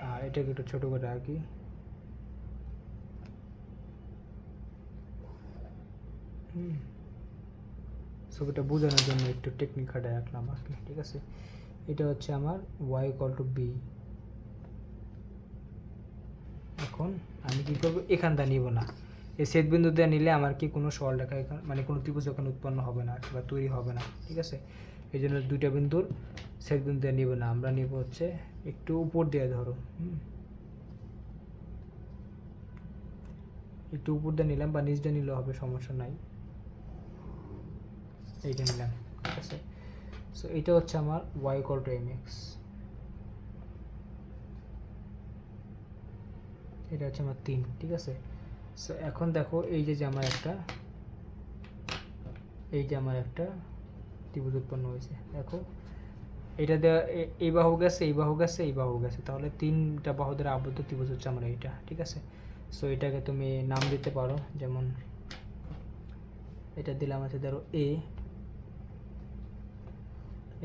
আর এটাকে একটু ছোট করে আঁকি। ছবিটা বোঝানোর জন্য একটু টেকনিক খাটায় আঁকলাম আর কি, ঠিক আছে। এটা হচ্ছে আমার ওয়াই ইকুয়াল টু বি। এখন আমি কি করবো, এখানটা নিব না, এই ছেদ বিন্দু দিয়ে নিলে আমার কি কোনো সরলরেখা এখানে মানে কোনো ত্রিভুজ এখানে উৎপন্ন হবে না বা তৈরি হবে না, ঠিক আছে। এই জন্য দুইটা বিন্দুর ছেদ বিন্দু দিয়ে নিব না, আমরা নিব হচ্ছে একটু উপর দিয়ে, ধরো একটু উপর দিয়ে নিলাম বা নিচ দিয়ে নিলেও হবে, সমস্যা নাই। এইটা নিলাম, ঠিক আছে। সো এটা হচ্ছে আমার y equal to m x, এটা হচ্ছে আমার 3, ঠিক আছে। সো এখন দেখো এই যে আমার একটা ত্রিভুজ উৎপন্ন হয়েছে, দেখো এটা দেওয়া এই বাহু গেছে এই বাহু গেছে এই বাহু গেছে, তাহলে তিনটা বাহু দ্বারা আবদ্ধ ত্রিভুজ হচ্ছে আমার এইটা, ঠিক আছে। সো এটাকে তুমি নাম দিতে পারো, যেমন এটা দিলাম হচ্ছে ধরো এ,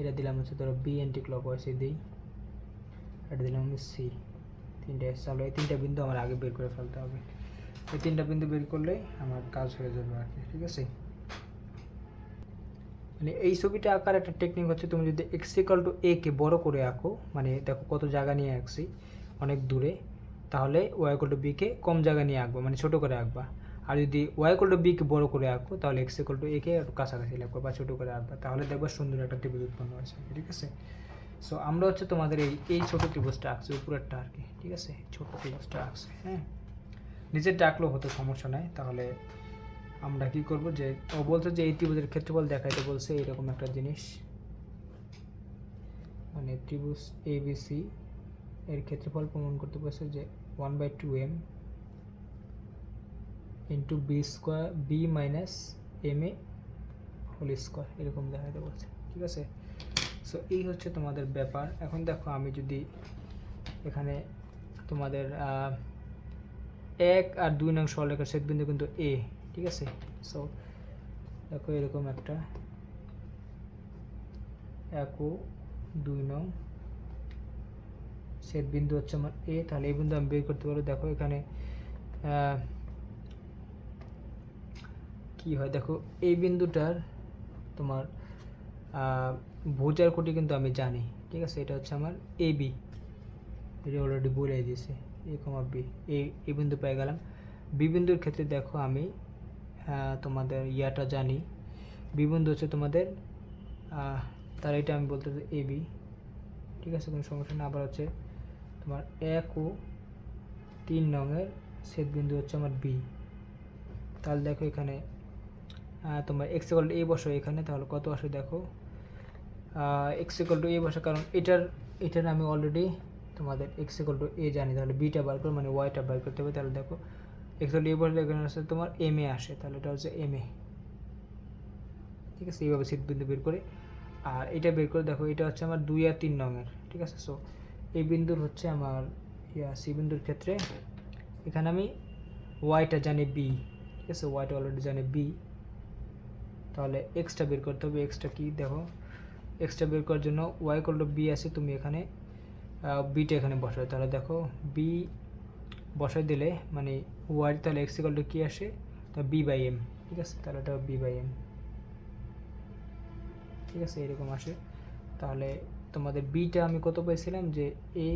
এটা দিলাম হচ্ছে ধরো বি অ্যান্টি ক্লকওয়াইজ দিই, এটা দিলাম আমি সি। তিনটে চলো, এই তিনটা বিন্দু আমার আগে বের করে ফেলতে হবে। এই তিনটা বিন্দু বের করলেই আমার কাজ হয়ে যাবে আর কি, ঠিক আছে। মানে এই ছবিটা আঁকার একটা টেকনিক হচ্ছে, তুমি যদি এক্স ইকুয়াল টু এ কে বড় করে আঁকো, মানে দেখো কত জায়গা নিয়ে আঁকছি অনেক দূরে, তাহলে ওয়াই ইকুয়াল টু বি কে কম জায়গা নিয়ে আঁকবো, মানে ছোট করে আঁকবা। আর যদি ওয়াই ইকুয়াল টু বিকে বড় করে আঁকো তাহলে এক্স ইকুয়াল টু একে একটু কাছাকাছি লাগবে বা ছোটো করে আঁকবে, তাহলে দেখবে সুন্দর একটা ত্রিভুজ উৎপন্ন হয়েছে। ঠিক আছে, সো আমরা হচ্ছে তোমাদের এই ছোটো ত্রিভুজটা আঁকছি উপরেরটা আর কি। ঠিক আছে, ছোটো ত্রিভুজটা আঁকছি। হ্যাঁ, নিচেরটা আঁকলেও হতো, সমস্যা নাই। তাহলে আমরা কি করব, যে ও বলছে যে এই ত্রিভুজের ক্ষেত্রফল দেখাইতে বলছে এরকম একটা জিনিস, মানে ত্রিভুজ এবিসি এর ক্ষেত্রফল প্রমাণ করতে বলছে যে 1/2m into b square b minus m a whole square এরকম দেখাইতে বলছে। ঠিক আছে, সো এই হচ্ছে তোমাদের ব্যাপার। এখন দেখো আমি যদি এখানে তোমাদের 1 আর 2 নং সরলরেখার ছেদবিন্দু কিন্তু এ। ঠিক আছে, সো দেখো এরকম একটা 1 ও 2 নং ছেদবিন্দু হচ্ছে আমার এ, তাহলে এই বিন্দু আমি বের করতে পারবো। দেখো এখানে কি হয়, দেখো এই বিন্দুটার তোমার ভুজার কোটি কিন্তু আমি জানি। ঠিক আছে, এটা হচ্ছে আমার এ বি, এটা অলরেডি বলে দিয়েছে এ কমা বি, এই বিন্দু পেয়ে গেলাম। বি বিন্দুর ক্ষেত্রে দেখো আমি তোমাদের ইয়াটা জানি, বি বিন্দু হচ্ছে তোমাদের তার এটা আমি বলতে এ বি। ঠিক আছে, কোনো সমস্যা না। আবার হচ্ছে তোমার 1 ও 3 নংয়ের ছেদবিন্দু হচ্ছে আমার বি। তাহলে দেখো এখানে তোমার এক্স ইকুয়াল টু এ বসো এখানে, তাহলে কত আসে দেখো এক্স ইকুয়াল টু এ বসে, কারণ এটার আমি অলরেডি তোমাদের এক্স ইকুয়াল টু এ জানি, তাহলে বিটা বার করে মানে ওয়াইটা বার করতে হবে। তাহলে দেখো এক্স ইকুয়াল টু এ বসলে এখানে আসে তোমার এম এ আসে, তাহলে এটা হচ্ছে এম এ। ঠিক আছে, এইভাবে ছেদবিন্দু বের করে, আর এটা বের করে দেখো এটা হচ্ছে আমার 2 আর 3 নংয়ের। ঠিক আছে, সো এই বিন্দুর হচ্ছে আমার সি বিন্দুর ক্ষেত্রে এখানে আমি ওয়াইটা জানি বি। ঠিক আছে, ওয়াইটা অলরেডি জানি বি, তাহলে এক্সটা বের করতে হবে। এক্সটা কি দেখো, এক্সটা বের করার জন্য ওয়াই ইকুয়াল টু বি আছে, তুমি এখানে বিটা এখানে বসাও। তাহলে দেখো বি বসাই দিলে মানে ওয়াই, তাহলে এক্স ইকুয়াল টু কী আসে, তা বি বাই এম। ঠিক আছে, তাহলে এটা বি বাই এম। ঠিক আছে, এরকম আসে। তাহলে তোমাদের বিটা আমি কত পাইছিলাম, যে এ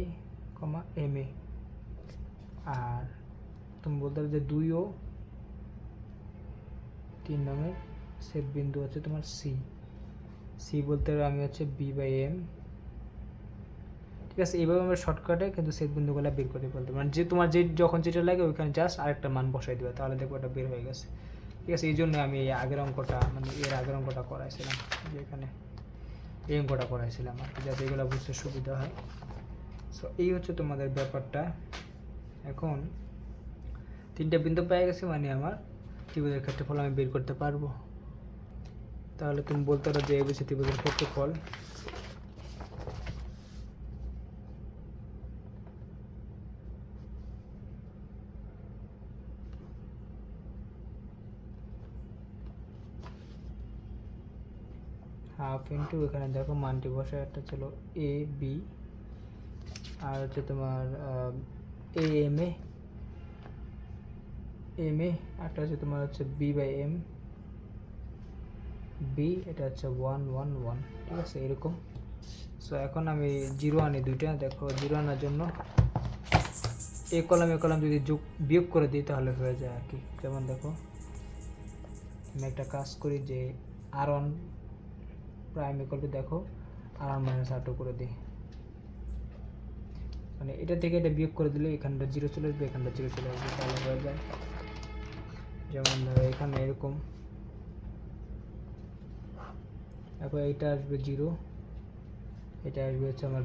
কমা এম এ, আর তুমি বলতে হবে যে 2 ও 3 নংয়ের ছেদবিন্দু হচ্ছে তোমার সি। সি বলতে আমি হচ্ছে বি বাই এম। ঠিক আছে, এইভাবে আমরা শর্টকাটে কিন্তু ছেদবিন্দুগুলো বের করে ফেলতে, মানে যে তোমার যখন যেটা লাগে ওইখানে জাস্ট আরেকটা মান বসাই দেবে, তাহলে দেখো এটা বের হয়ে গেছে। ঠিক আছে, এই জন্য আমি এই আগের অঙ্কটা মানে এর আগের অঙ্কটা করাইছিলাম, যে এখানে এই অঙ্কটা করাইছিলাম আর কি, যাতে এগুলো বুঝতে সুবিধা হয়। সো এই হচ্ছে তোমাদের ব্যাপারটা। এখন 3টা বিন্দু পেয়ে গেছে, মানে আমার ত্রিভুজের ক্ষেত্রফল আমি বের করতে পারবো। তাহলে তুমি বলতে পারো যে এবিসি ত্রিভুজের ক্ষেত্রফল হাফ ইন্টু এখানে দেখো মানটি বসে, একটা ছিল এ বি, আর হচ্ছে তোমার এ এম এ একটা হচ্ছে তোমার হচ্ছে বি বাই এম বি, এটা হচ্ছে 1 1 1। ঠিক আছে, এরকম। সো এখন আমি 0 আনি দুইটা, দেখো 0 আনার জন্য এ কলাম যদি বিয়োগ করে দিই তাহলে হয়ে যায় আর কি। যেমন দেখো আমি একটা কাজ করি, যে R1 প্রাইম ইকুয়াল টু দেখো R1 মাইনাস R2 করে দিই, মানে এটা থেকে এটা বিয়োগ করে দিলে এখানটা 0 চলে আসবে, এখানটা 0 চলে আসবে, তাহলে হয়ে যায়। যেমন ধরো এখানে এরকম, এখন এটা আসবে 0, এটা আসবে হচ্ছে আমার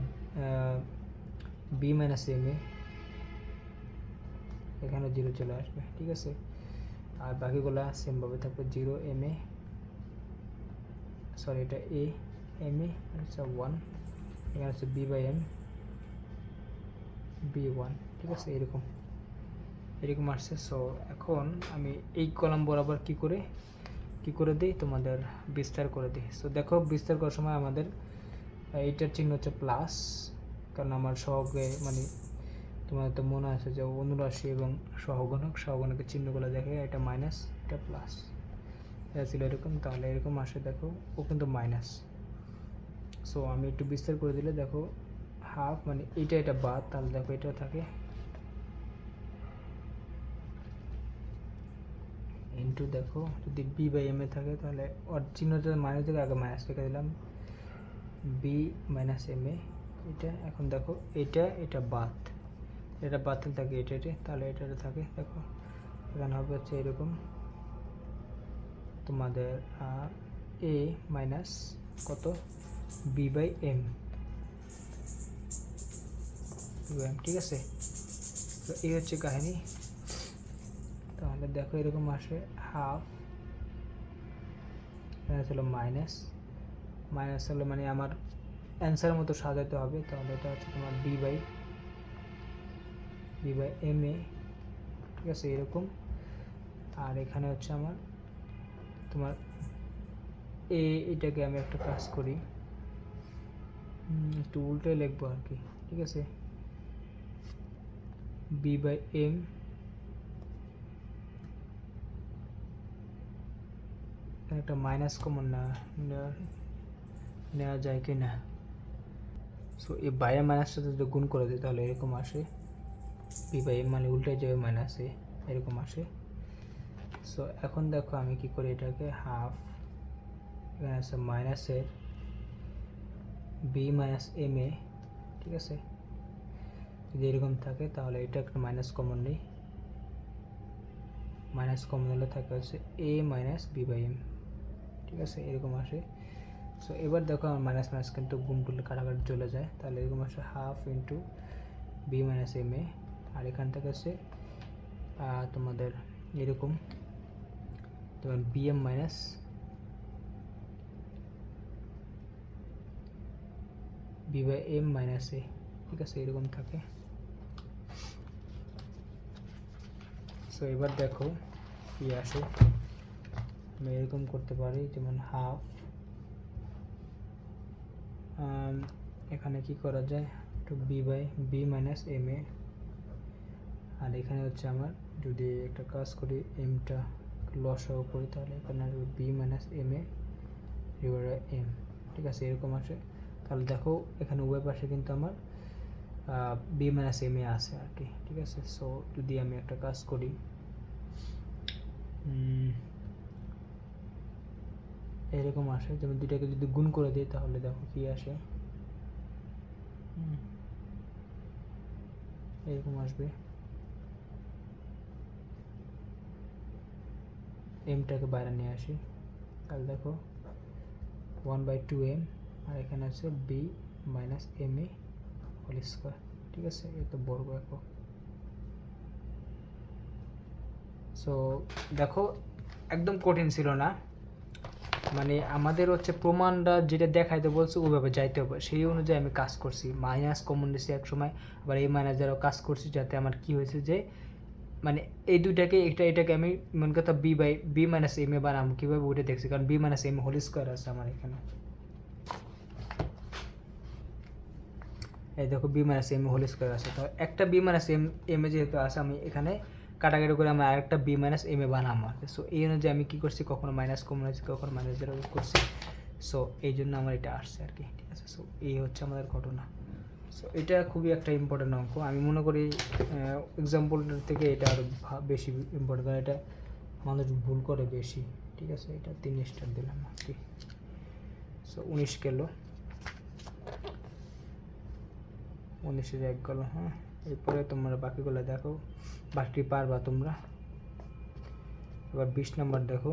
বি মাইনাস এম এ, এখানে 0 চলে আসবে। ঠিক আছে, আর বাকিগুলা সেমভাবে থাকবে 0 এম এ, সরি এটা এ এম এ আচ্ছা 1, এখানে হচ্ছে বি বাই এম বি 1। ঠিক আছে, এরকম আসছে। সো এখন আমি এই কলাম বরাবর কি করে দিই, তোমাদের বিস্তার করে দিই। সো দেখো বিস্তার করার সময় আমাদের এইটার চিহ্ন হচ্ছে প্লাস, কারণ আমার সহগে মানে তোমার তো মনে আছে যে অনুরাশি এবং সহগণকের চিহ্নগুলো দেখে, এটা মাইনাস এটা প্লাস, এটা ছিল এরকম, তাহলে এরকম আসে। দেখো ও কিন্তু মাইনাস। সো আমি একটু বিস্তার করে দিলে দেখো হাফ, মানে এটা বাদ, তাহলে দেখো এটা থাকে ইন্টু দেখো যদি বি বাই এম এ থাকে তাহলে ওর চিহ্নটা মাইনাস দিকে আগে মাইনাস লিখে দিলাম, বি মাইনাস এম এ। এটা এখন দেখো এটা বাদ, এটা বাতিল থাকে এটা তাহলে এটা থাকে দেখো এখানে হবে হচ্ছে এরকম তোমাদের এ মাইনাস কত বি বাই এম, ঠিক আছে। তো এই হচ্ছে কাহিনী। তাহলে দেখো এরকম আসে হাফ, হলো মাইনাস হলে মানে আমার অ্যান্সার মতো সাজাতে হবে। তাহলে এটা হচ্ছে তোমার বি বাই এম এ, ঠিক আছে এরকম। আর এখানে হচ্ছে আমার তোমার এটাকে আমি একটা কাজ করি, একটু উল্টে লিখবো আর কি, ঠিক আছে। বি বাই এম একটা মাইনাস কমন নেওয়া যায় কি না। সো এই বাইরে মাইনাসটা যদি গুণ করে দিই তাহলে এরকম আসে, বি বাই এম মানে উল্টে যাবে মাইনাসে, এরকম আসে। সো এখন দেখো আমি কি করি, এটাকে হাফ, এখানে আছে মাইনাসের বি মাইনাস এম এ, ঠিক আছে। যদি এরকম থাকে তাহলে এটা একটা মাইনাস কমন নেই, মাইনাস কমন হলে থাকে হচ্ছে এ মাইনাস বি বাই এম, ঠিক আছে এরকম আসে। সো এবার দেখো আমার মাইনাস মাইনাস কিন্তু গুণ করলে কাটাকাটি চলে যায়, তাহলে এরকম আসে half into b minus m a. আর এখান থেকে আছে তোমাদের এরকম তোমার b m minus b by m minus a, ঠিক আছে এরকম থাকে। সো এবার দেখো কি আসে, আমি এরকম করতে পারি যেমন হাফ, এখানে কি করা যায় একটু b by b minus m a. আর এখানে হচ্ছে আমার যদি একটা কাজ করি এমটা লসাও করি তাহলে এখানে আসবে বি মাইনাস এম এ ডিভাইড এম, ঠিক আছে এরকম আসে। তাহলে দেখো এখানে উভয় পাশে কিন্তু আমার বি মাইনাস এম এ আছে আর কি, ঠিক আছে। সো যদি আমি একটা কাজ করি এরকম আসে, যেমন দুইটাকে যদি গুণ করে দিই তাহলে দেখো কি আসে, এরকম আসবে, এমটাকে বাইরে নিয়ে আসি তাহলে দেখো 1/2m, আর এখানে আছে B minus m a whole square, ঠিক আছে এত বর্গ একক। সো দেখো একদম কঠিন ছিল না, মানে আমাদের হচ্ছে প্রমাণটা যেটা দেখাইতে বলছে ওইভাবে যাইতে হবে, সেই অনুযায়ী আমি কাজ করছি। মাইনাস কমন নিয়েছি এক সময়, আবার এই মাইনাস দ্বারাও কাজ করছি, যাতে আমার কি হয়েছে যে মানে এই দুইটাকে এটাকে আমি মনে কথা বি মাইনাস এম এ বানাবো কীভাবে ওইটা দেখছি, কারণ b minus m whole square আছে আমার এখানে। এই দেখো b minus m whole square আছে, তো একটা বি মাইনাস এম এ যেহেতু আছে আমি এখানে কাটাকাটি করে আমি আরেকটা বি মাইনাস এম এ বানাবো আর কি। সো এই অনুযায়ী আমি কী করছি, কখনো মাইনাস কমন হয়েছে কখনো মাইনাস জিরো করছি, সো এই জন্য আমার এটা আসছে আর কি, ঠিক আছে। সো এই হচ্ছে আমাদের ঘটনা। সো এটা খুবই একটা ইম্পর্টেন্ট অঙ্ক, আমি মনে করি এক্সাম্পলটার থেকে এটা আরও বেশি ইম্পর্টেন্ট, কারণ এটা মানুষ ভুল করে বেশি, ঠিক আছে। এটা 3 স্টার দিলাম আর কি। সো 19 গেল, 19-এর 1 গেল। হ্যাঁ, এরপরে তোমরা বাকিগুলো দেখো, বাকি পারবা তোমরা। এবার 20 নম্বর দেখো।